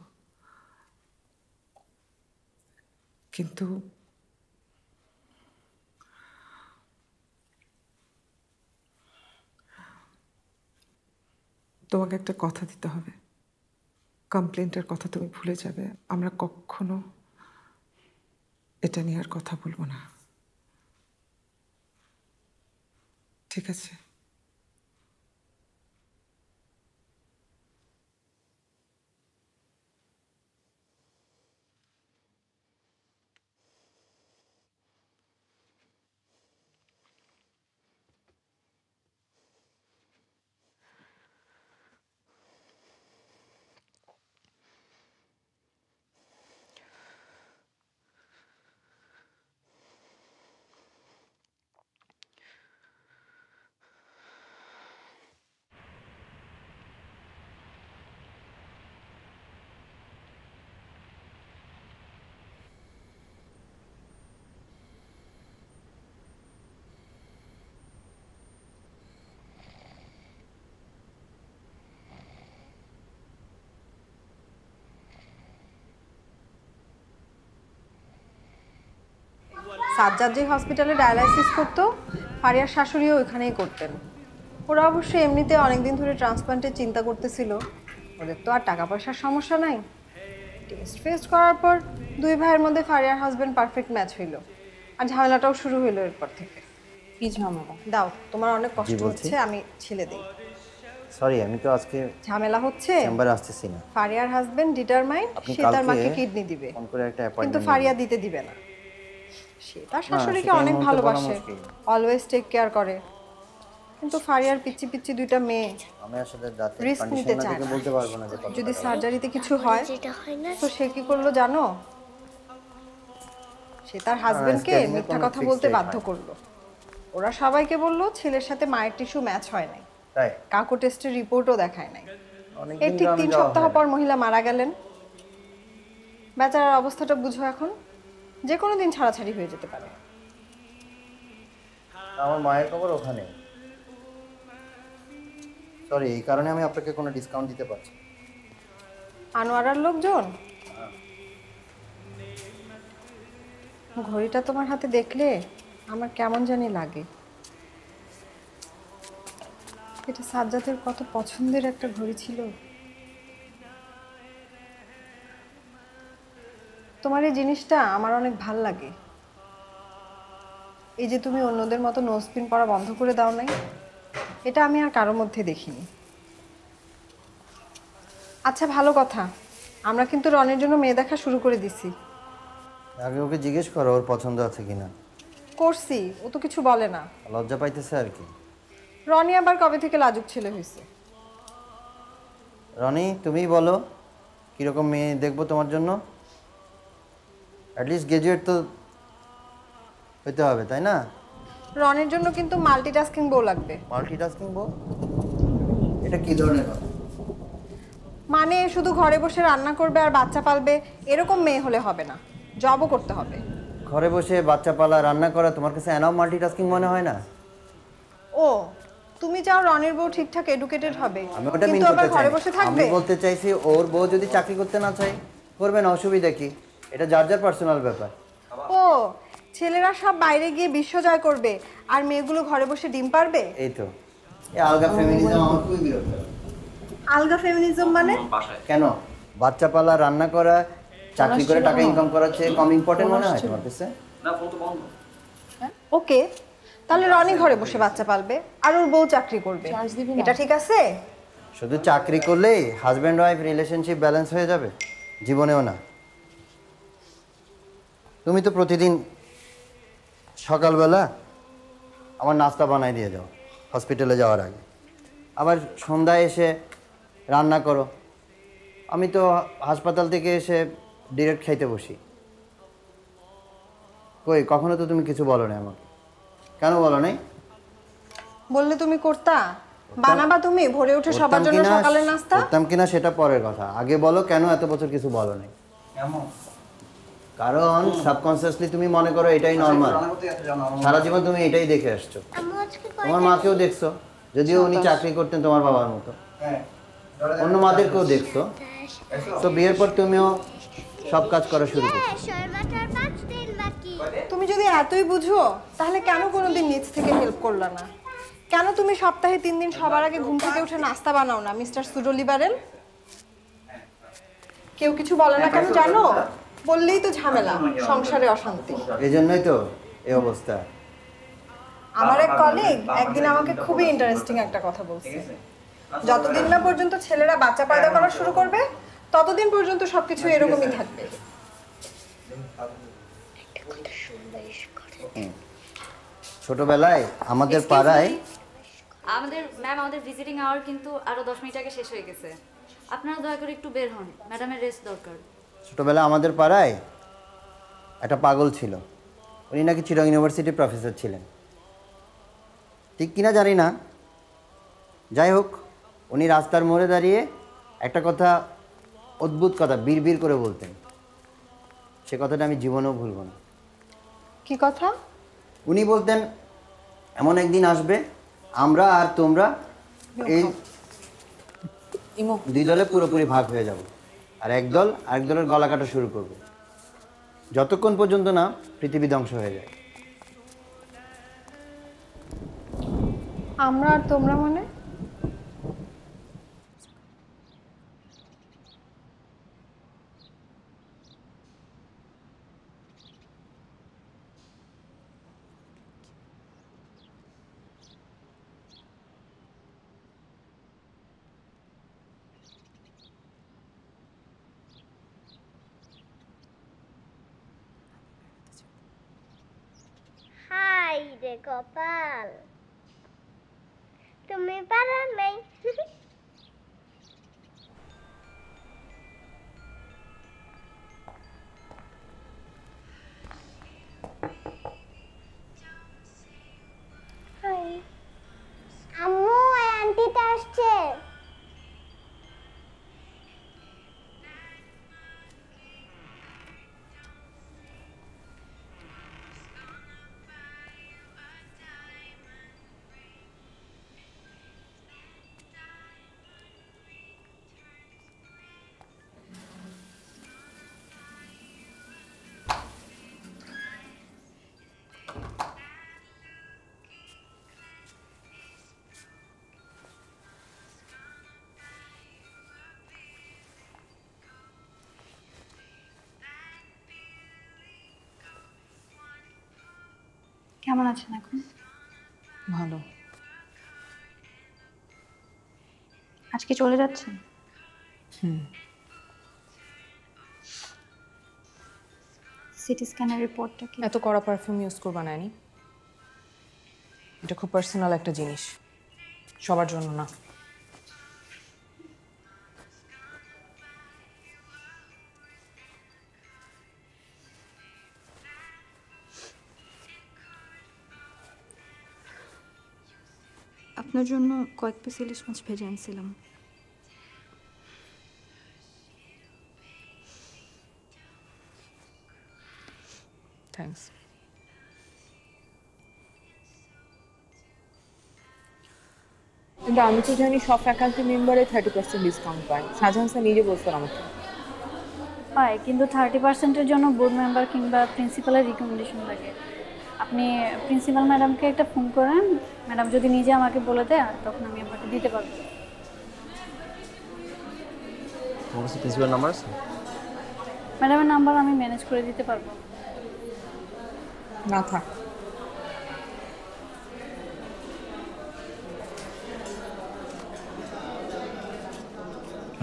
কিন্তু তোমাকে একটা কথা দিতে হবে। কমপ্লেন্টের কথা তুমি ভুলে যাবে। আমরা কখনো এটা নিয়ে আর কথা বলবো না, ঠিক আছে? সাজ্জাদ যে হসপিটালে ডায়ালাইসিস করতো, ফারিয়ার শাশুড়িও ওইখানেই করতেন। ওরা অবশ্য এমনিতে অনেকদিন ধরে ট্রান্সপ্লান্টের চিন্তা করতেছিল। ওদের তো আর টাকা পয়সার সমস্যা নাই। টেস্ট ফেস্ট করার পর দুই ভাইয়ের মধ্যে ফারিয়ার হাজবেন্ড পারফেক্ট ম্যাচ হইল, আর ঝামেলাটাও শুরু হইলো এরপর থেকে। কি ঝামেলা? দাও, তোমার অনেক কষ্ট হচ্ছে, আমি ছেলে দিই। সরি, আমি তো আজকে ঝামেলা হচ্ছে, চেম্বারে আসতেছি না। ফারিয়ার হাজবেন্ড ডিটারমাইন্ড সে তার মাকে কিডনি দিবে, ফোন করে একটা কিন্তু অ্যাপয়েন্টমেন্ট ফারিয়া দিতে দিবে না। সে তার শাশুড়িকে অনেক ভালোবাসে, অলওয়েজ টেক কেয়ার করে, কিন্তু ফারিয়ার পিচ্ছি পিচ্ছি দুইটা মেয়ে আমি আসলে রাতে রিস্ক নিতে চায় না। বলতে পারবো না যে যদি সার্জারিতে কিছু হয় তো সে কি করলো জানো? সে তার হাজবেন্ডকে মিথ্যা কথা বলতে বাধ্য করলো। ওরা সবাইকে বললো ছেলের সাথে মায়ের টিস্যু ম্যাচ হয় নাই, তাই কাকু টেস্টের রিপোর্টও দেখায় নাই। এর ঠিক 3 সপ্তাহ পর মহিলা মারা গেলেন। বেচারার অবস্থাটা বুঝো এখন, যে কোনো দিন ছাড়াছাড়ি হয়ে যেতে পারে। আমার মায়ের খবর ওখানে। সরি, এই কারণে আমি আপনাকে কোনো ডিসকাউন্ট দিতে পারছি। আনোয়ারার লোকজন, ঘড়িটা তোমার হাতে দেখলে আমার কেমন জানি লাগে। এটা সাজ্জাদের কত পছন্দের একটা ঘড়ি ছিল। তোমার এই জিনিসটা আমার অনেক ভাল লাগে। এই যে তুমি অন্যদের মতো নোজপিন পরা বন্ধ করে দাও নাই, এটা আমি আর কারোর মধ্যে দেখিনি। আচ্ছা, ভালো কথা, আমরা কিন্তু রনের জন্য মেয়ে দেখা শুরু করে দিছি। আগে ওকে জিজ্ঞেস করো ওর পছন্দ আছে কিনা। করছি, ও তো কিছু বলে না। লজ্জা পাইতেছে আর কি। রনি আবার কবে থেকে লাজুক ছেলে হয়েছে? রনি, তুমিই বলো কীরকম মেয়ে দেখবো তোমার জন্য। অ্যাটলিস্ট গ্রাজুয়েট তো হইতে হবে, তাই না? রনের জন্য কিন্তু মাল্টিটাস্কিং বউ লাগবে। মাল্টিটাস্কিং বউ? এটা কি ধরনের কথা? মানে শুধু ঘরে বসে রান্না করবে আর বাচ্চা পালবে এরকম মেয়ে হলে হবে না, জবও করতে হবে। ঘরে বসে বাচ্চা পালা রান্না করা তোমার কাছে এনাও মাল্টিটাস্কিং মনে হয় না? ও, তুমি চাও রনির বউ ঠিকঠাক এডুকেটেড হবে, আমি ওটা মিন কিন্তু আবার করতে ঘরে চাই। বসে থাকবে? আমি বলতে চাইছি ওর বউ যদি চাকরি করতে না চায় করবে না, অসুবিধা কি? এটা যার যার পার্সোনাল ব্যাপার। ও, ছেলেরা সব বাইরে গিয়ে বিশ্ব জয় করবে আর মেয়েগুলো ঘরে বসে ডিম পারবে? এই তো, এই আলগা ফেমিনিজম আমার খুবই বিরক্ত। আলগা ফেমিনিজম মানে? কেন? বাচ্চা পালা রান্না করা চাকরি করে টাকা ইনকাম করার চেয়ে কম ইম্পর্টেন্ট মনে হয় তোমার কাছে? না, ফোন তো বন্ধ। ওকে, তাহলে রনি ঘরে বসে বাচ্চা পালবে আর ওর বউ চাকরি করবে, এটা ঠিক আছে? শুধু চাকরি করলেই হাজব্যান্ড ওয়াইফ রিলেশনশিপ ব্যালেন্স হয়ে যাবে? জীবনেও না। তুমি তো প্রতিদিন সকালবেলা আমার নাস্তা বানাই দিয়ে যাও হসপিটালে যাওয়ার আগে, আবার সন্ধ্যায় এসে রান্না করো, আমি তো হাসপাতাল থেকে এসে ডিরেক্ট খাইতে বসি। কই কখনো তো তুমি কিছু বলো না আমাকে, কেন বলো নাই? বললে তুমি করতা, বানাবা তুমি ভোরে উঠে সবার জন্য সকালের নাস্তা? করতাম কিনা সেটা পরের কথা, আগে বলো কেন এত বছর কিছু বলো নাই? কারণ সাবকনসিয়াসলি তুমি মনে করো এটাই নর্মাল, সারা জীবন তুমি এটাই দেখে আসছো। তোমার মাকেও দেখছো, যদিও উনি চাকরি করতেন তোমার বাবার মতো, অন্য মাদেরকেও দেখছো, তো বিয়ের পর তুমিও সব কাজ করা শুরু করছো। তুমি যদি এতই বুঝো তাহলে কেন কোনোদিন নিজ থেকে হেল্প করলা না? কেন তুমি সপ্তাহে 3 দিন সবার আগে ঘুম থেকে উঠে নাস্তা বানাও না মিস্টার সুডো লিবারেল? কেউ কিছু বলে না কেন জানো? বললেই তো ঝামেলা, সংসারে অশান্তি। এই জন্যই তো এই অবস্থা। আমার এক কলিগ একদিন আমাকে খুবই ইন্টারেস্টিং একটা কথা বলছে, যতদিন না পর্যন্ত ছেলেরা বাচ্চা পয়দা করা শুরু করবে ততদিন পর্যন্ত সবকিছু এরকমই থাকবে। ছোটবেলায় আমাদের পাড়ায় আমাদের ভিজিটিং আওয়ার কিন্তু আরো 10 মিনিট আগে শেষ হয়ে গেছে। আপনারা দয়া করে একটু বের হন, ম্যাডামের রেস্ট দরকার। ছোটবেলায় আমাদের পাড়ায় একটা পাগল ছিল, উনি নাকি চিটাগং ইউনিভার্সিটির প্রফেসর ছিলেন, ঠিক কিনা জানি না। যাই হোক, উনি রাস্তার মোড়ে দাঁড়িয়ে একটা কথা, অদ্ভুত কথা বিড়বিড় করে বলতেন, সে কথাটা আমি জীবনেও ভুলব না। কি কথা? উনি বলতেন এমন একদিন আসবে আমরা আর তোমরা এই দুই দলে পুরোপুরি ভাগ হয়ে যাব, আর এক দল আরেক দলের গলা কাটা শুরু করবে, যতক্ষণ পর্যন্ত না পৃথিবী ধ্বংস হয়ে যায়। আমরা আর তোমরা মানে? হাই রে কপাল, তুমি পারো নাই। আম্মু আন্টিটা আসছে। কেমন আছেন এখন? ভালো। আজকে চলে যাচ্ছেন? সিটি স্ক্যানের রিপোর্টটা কি? এত কড়া পারফিউম ইউজ করবা না অ্যানি, এটা খুব পার্সোনাল একটা জিনিস, সবার জন্য না। আপনার জন্য কয়েক পিস ইলিশ মাছ ভেজে আনছিলাম। থ্যাঙ্কস। কিন্তু আমি তো জানি সব ফ্যাকাল্টি মেম্বারে 30% ডিসকাউন্ট পায়। শাহজাহান স্যার নিজে বলছেন আমাকে। পায়, কিন্তু 30%-এর জন্য বোর্ড মেম্বার কিংবা প্রিন্সিপালের রিকমেন্ডেশন লাগে। আপনি প্রিন্সিপাল ম্যাডামকে একটা ফোন করেন, ম্যাডাম যদি নিজে আমাকে বলে দেয় তখন আমি আপনাকে দিতে পারবো। তোমার কাছে প্রিন্সিপাল নাম্বার আছে? ম্যাডামের নাম্বার আমি ম্যানেজ করে দিতে পারবো। না থাক।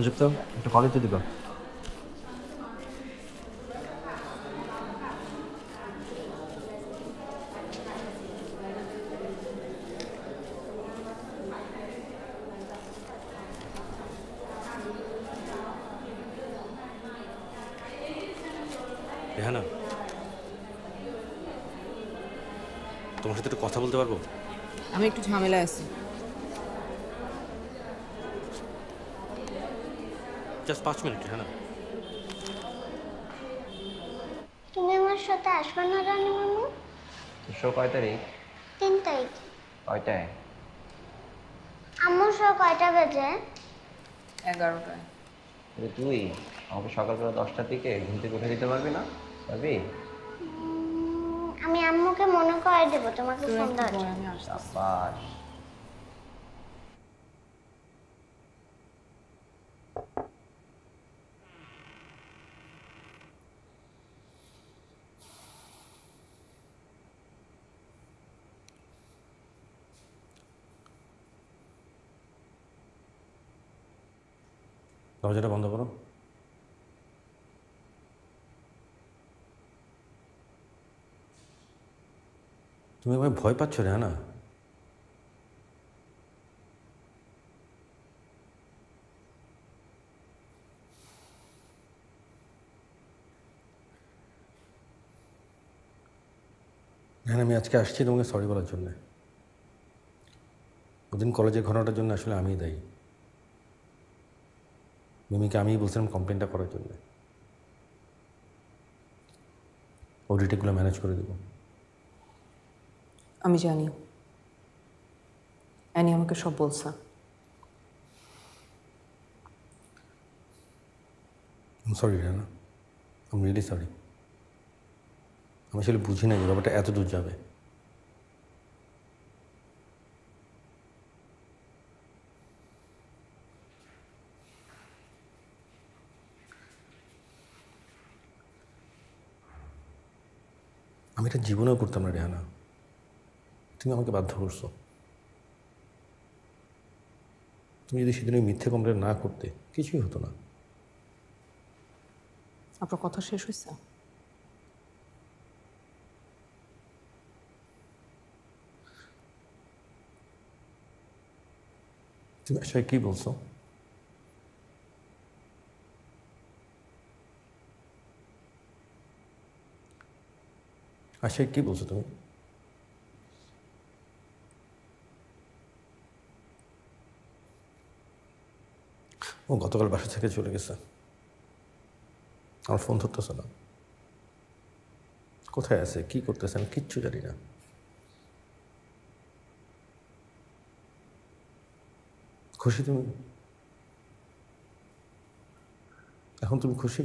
যুক্ত একটু কল দিতে দিবা। রেহানা, তোমার সাথে একটু কথা বলতে পারবো? আমি একটু ঝামেলায় আছি। Just 5 minute. রেহানা, তুমি আমার সাথে আসবে না রানী মামু? শো কয় তারিখ? 3 তারিখ। কয়টায়? আম্মুর শো কয়টা বাজে? 11টায়। তুই আমাকে সকালবেলা 10টার দিকে ঘুম থেকে উঠে দিতে পারবি না? পারবি? আমি আম্মুকে মনে করে দেবো তোমাকে ফোন দেওয়ার জন্য। শাবাশ। দরজাটা বন্ধ করো। তুমি আমায় ভয় পাচ্ছ রেহানা? হ্যাঁ, আমি আজকে আসছি তোমাকে সরি বলার জন্যে। ওদিন কলেজের ঘটনাটার জন্য আসলে আমিই দায়ী। মিমিকে আমিই বলছিলাম কমপ্লেনটা করার জন্য। ও রিটেকগুলো ম্যানেজ করে দেবো। আমি জানি, অ্যানি আমাকে সব বলছে। সরি রেহানা, আমি রিয়েলি সরি। আমি আসলে বুঝি না যে ব্যাপারটা এত দূর যাবে। আমি এটা জীবনেও করতাম না রেহানা, তুমি আমাকে বাধ্য করছো। তুমি যদি সেদিন মিথ্যে কমপ্লেন না করতে কিছুই হতো না। আপনার কথা শেষ হয়েছে? তুমি আসলে কি বলছো? আসলে কি বলছো তুমি? ও গতকাল বাসা থেকে চলে গেছে। আমার ফোন ধরতেছে না। কোথায় আছে, কি করতেছে আমি কিচ্ছু জানি না। খুশি তুমি? এখন তুমি খুশি?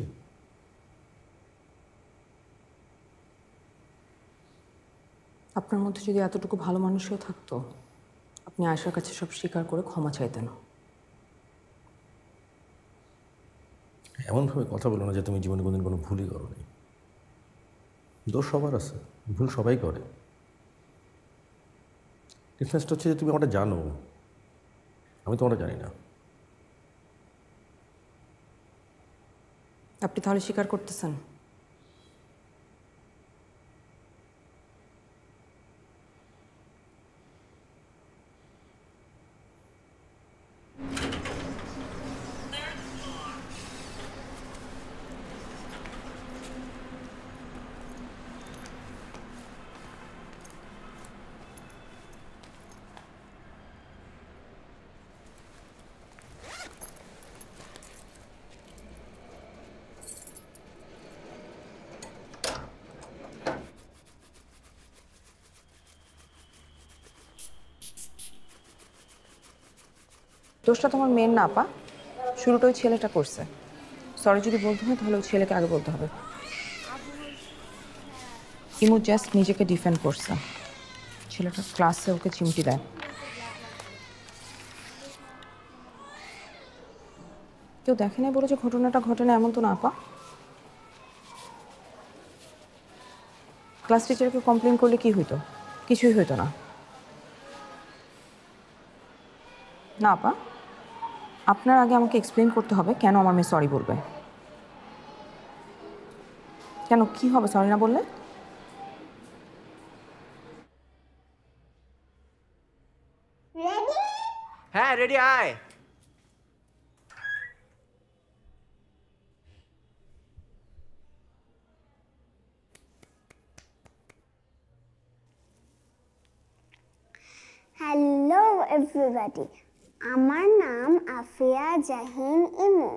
আপনার মধ্যে যদি এতটুকু ভালো মানুষও থাকতো, আপনি আয়শার কাছে সব স্বীকার করে ক্ষমা চাইতেন। এমনভাবে কথা বলো না যে তুমি জীবনে কোনোদিন কোনো ভুলই করোনি। দোষ সবার আছে, ভুল সবাই করে। ডিফারেন্সটা হচ্ছে যে তুমি আমাটা জানো, আমি তোমাটা জানি না। আপনি তাহলে স্বীকার করতেছেন? দোষটা তোমার মেয়ের না আপা, শুরুটা ওই ছেলেটা করছে। সরি যদি বলতে হয় তাহলে ওই ছেলেকে আগে বলতে হবে। ইমু জাস্ট নিজেকে ডিফেন্ড করছে। ছেলেটা ক্লাসে ওকে চিমটি দেয়। কেউ দেখে নাই বলে যে ঘটনাটা ঘটে না এমন তো না আপা। ক্লাস টিচারকে কমপ্লেন করলে কি হইতো? কিছুই হইতো না। না আপা, আপনার আগে আমাকে এক্সপ্লেন করতে হবে কেন আমার মেয়ে সরি বলবে। কেন, কি হবে সরি না বললে? হ্যাঁ রেডি, আয়। everybody. আমার নাম আফিয়া জাহিন ইমু।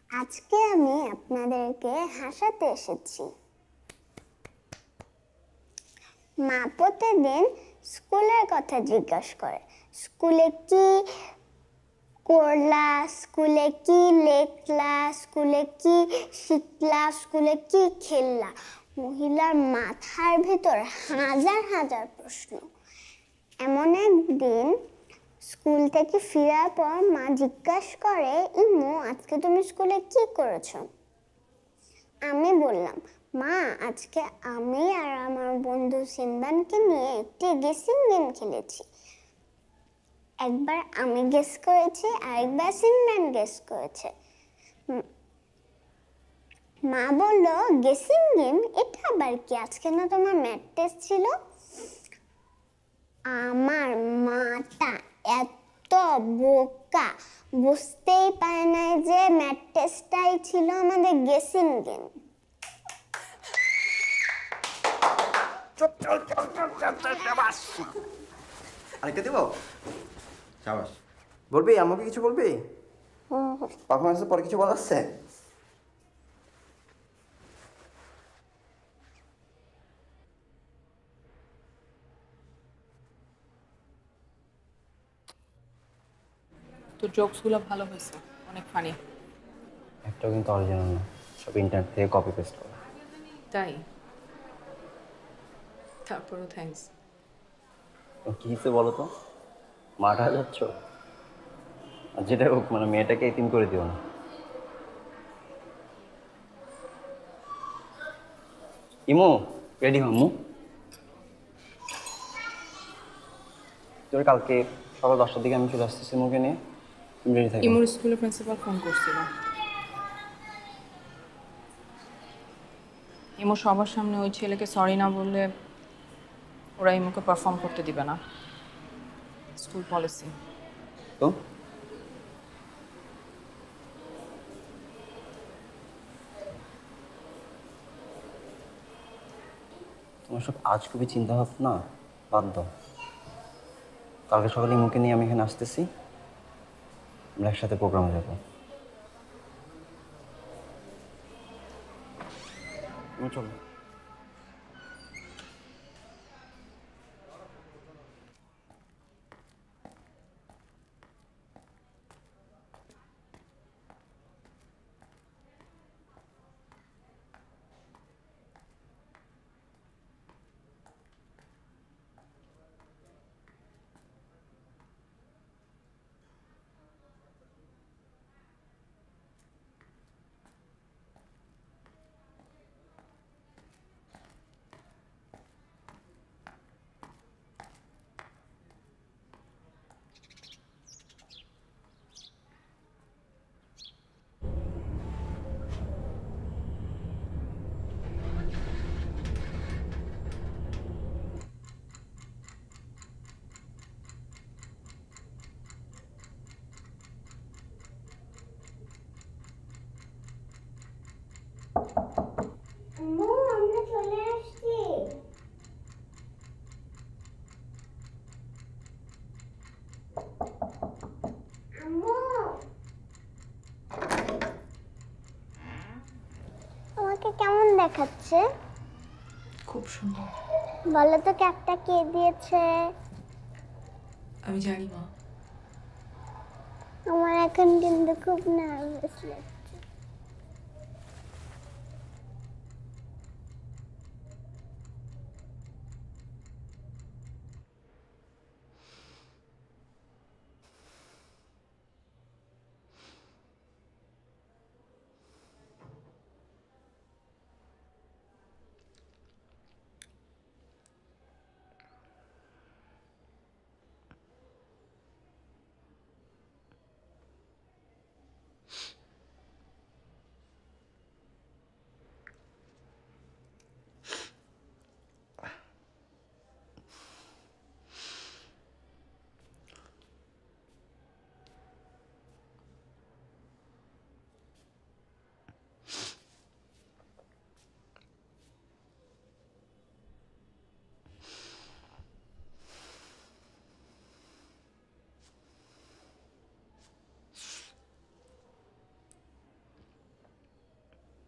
আজকে আমি আপনাদেরকে হাসাতে এসেছি। মা প্রতিদিন স্কুলের কথা জিজ্ঞাসা করে, স্কুলে কি করলা, স্কুলে কি লেখলা, স্কুলে কি শিখলা, স্কুলে কি খেললা। মহিলার মাথার ভিতর হাজার হাজার প্রশ্ন। এমন একদিন স্কুল থেকে ফেরার পর মা জিজ্ঞাসা করে, ইমু আজকে তুমি স্কুলে কি করেছো? আমি বললাম, মা আজকে আমি আর আমার বন্ধু সিমরানকে নিয়ে একটি গেসিং গেম খেলেছি। একবার আমি গেস করেছি, আরেকবার সিমরান গেস করেছে। মা বলল, গেসিং গেম? এটা আবার কি? আজকে না তোমার ম্যাথ টেস্ট ছিল? আমার মাটা এত বোকা, বুঝতেই পারে না যে ম্যাথ টেস্টটাই ছিল আমাদের গেসিং গেম। আরেকটা দেবো? সাবাস। বলবি আমাকে কিছু বলবি? পারফরমেন্সের পরে কিছু বলার আছে? তোর জোকসগুলো ভালো হয়েছে, অনেক ফানি। একটাও কিন্তু অরিজিনাল না, সব ইন্টারনেট থেকে কপি পেস্ট করা। তাই? তারপরও থ্যাঙ্কস। কি হচ্ছে বলো তো? মাঠা যাচ্ছ? আর যেটা হোক, মানে মেয়েটাকে এতিম করে দিও না। ইমু রেডি হামু। তোর কালকে সকাল 10টার দিকে আমি চলে আসতেছি ইমুকে নিয়ে। তুমি রেডি থাকো। ইমুর স্কুলের প্রিন্সিপাল ফোন করছিল। ইমু সবার সামনে ওই ছেলেকে সরি না বললে ওরা ইমুকে পারফর্ম করতে দিবে না, স্কুল পলিসি। তো তোমার সব আজ খুবই চিন্তা ভাবনা বাদ দাও। কালকে সকালে ইমুকে নিয়ে আমি এখানে আসতেছি, আমরা একসাথে প্রোগ্রামে যাবো। চলো। আমরা চলে আসছি। আমাকে কেমন দেখাচ্ছে? খুব সুন্দর। বলো তো ক্যাপটা কে দিয়েছে? আমি জানি না। আমার এখন কিন্তু খুব নার্ভাস লাগছে।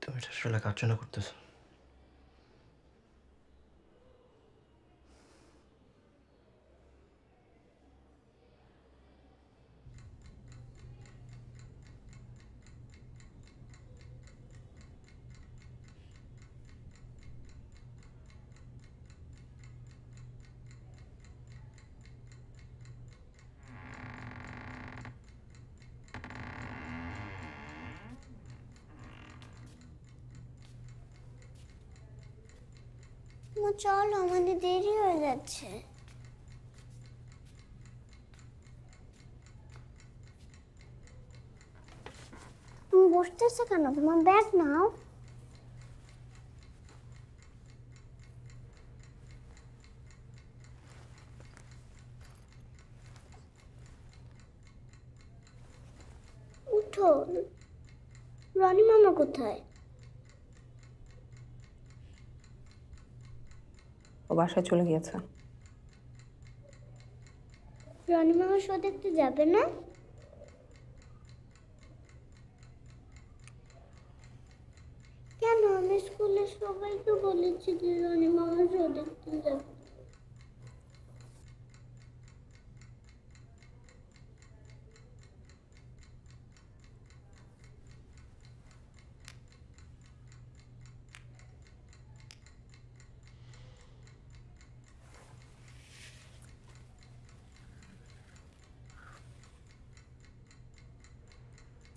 তুমি এটা আসলে কার জন্য করতেছো? চলো, আমাদের দেরি হয়ে যাচ্ছে। তুমি বসতেছো কেন? তোমার ব্যাগ নাও। উঠো। রনি মামা কোথায়? ও বাসায় চলে গিয়েছে। রনি মামা শো দেখতে যাবে না? কেন? আমি স্কুলের সবাইকে বলেছি যে রনি মামা শো দেখতে যাবে।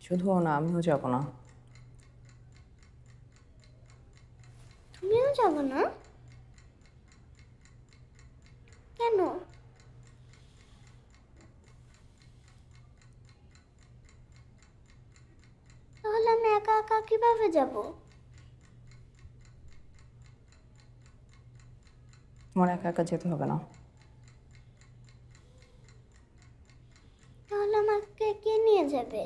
শুধু ও না, আমিও যাব না। তুমিও যাবো না? কেন? তাহলে আমি একা একা কিভাবে যাব? তোমার একা একা যেতে হবে না। তাহলে আমাকে কে নিয়ে যাবে?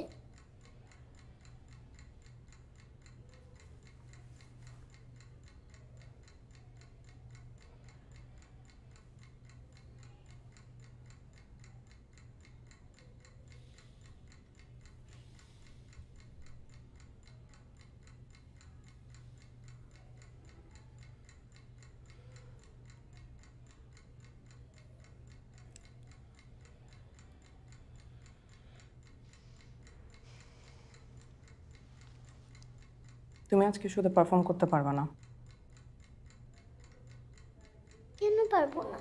তুমি আজকে শুধু পারফর্ম করতে পারবে না। কেন পারবো না?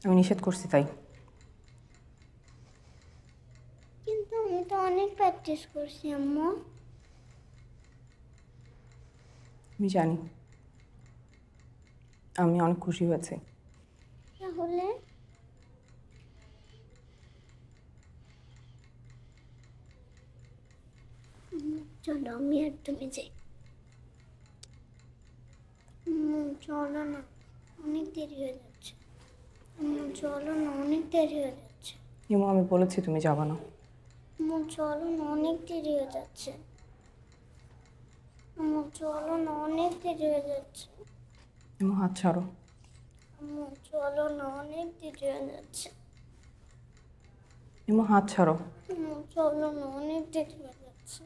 আমি নিষেধ করছি তাই। কিন্তু আমি তো অনেক প্র্যাকটিস করছি আম্মু। আমি জানি, আমি অনেক খুশি হয়েছি। তাহলে চলো, আমি আর তুমি যাই। চলো না, অনেক দেরি হয়ে যাচ্ছে। চলো না, অনেক দেরি হয়ে যাচ্ছে। ইমু, আমি বলেছি তুমি যাবে না। চলো না, অনেক দেরি হয়ে যাচ্ছে। চলো না, অনেক দেরি হয়ে যাচ্ছে। ইমু, হাত ছাড়ো। চলো না, অনেক দেরি হয়ে যাচ্ছে। ইমু, হাত ছাড়ো। চলো না, অনেক দেরি হয়ে যাচ্ছে।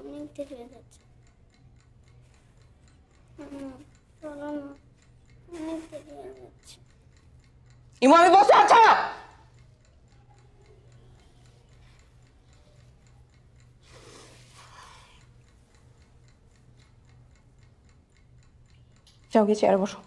অনেক দেরি হয়ে যাচ্ছে। চলো না, অনেক দেরি হয়ে যাচ্ছে। ইমু, আমি বসে আছি। যাও গিয়ে চেয়ারে বসো।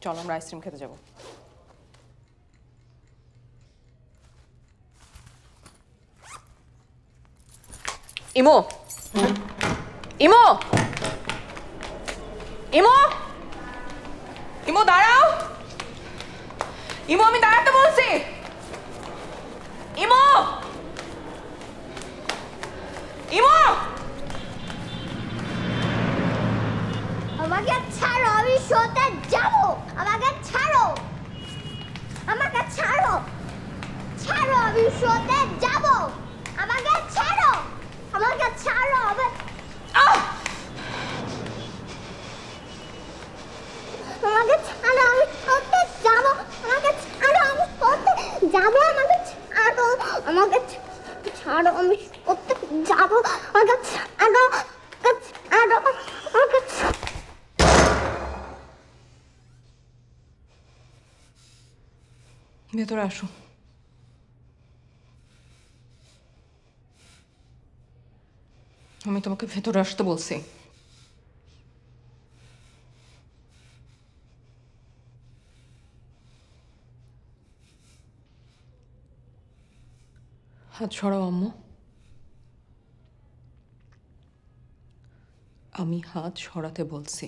চলো আমরা আইসক্রিম খেতে যাবো। ইমো ইমো ইমো ইমো দাঁড়াও। ইমো আমি দাঁড়াতে বলছি। ইমো ইমো আমাকে ছাড়ো, আমি শোতে যাব। আমাকে ছাড়ো, আমাকে ছাড়ো, ছাড়ো, আমি শোতে যাব। আমাকে ছাড়ো, আমাকে ছাড়ো। আমাকে ছাড়ো, আমি শোতে যাব। আমাকে ছাড়ো, আমি শোতে যাব। আমাকে ছাড়ো, আমাকে ছাড়ো, আমি শোতে যাব। আমাকে ছাড়ো, ছাড়ো, আমাকে ভেতরে আসো। আমি তোমাকে ভেতরে আসতে বলছি। হাত ছড়াও আম্মু। আমি হাত সরাতে বলছি।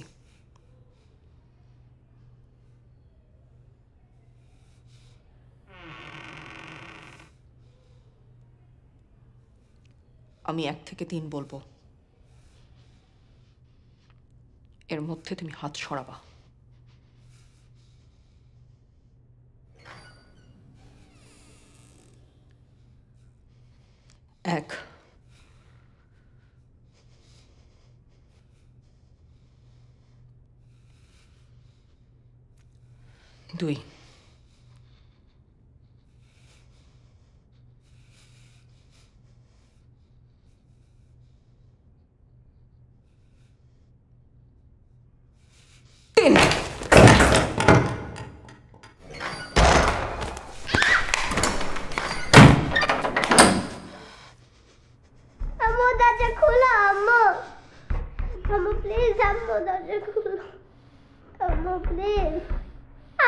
আমি 1 থেকে 3 বলবো, এর মধ্যে তুমি হাত সরাবা। 1 2 3 আম্মু দরজা খোলো। আম্মু, আম্মু প্লিজ, আম্মু দরজা খোলো। আম্মু প্লিজ,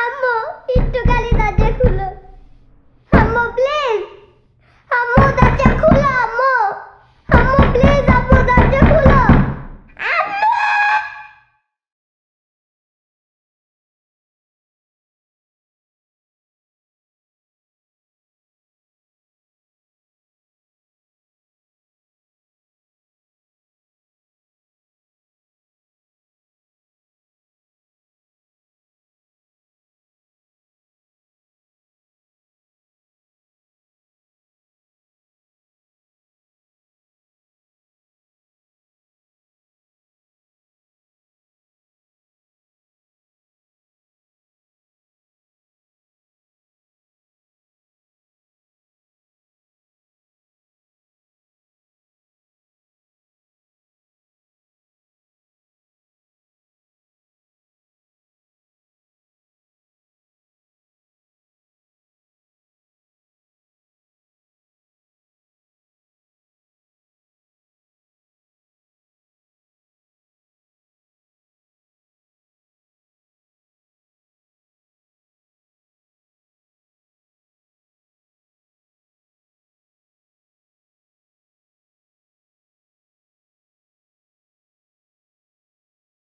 আম্মু একটু খালি দরজা খুলো।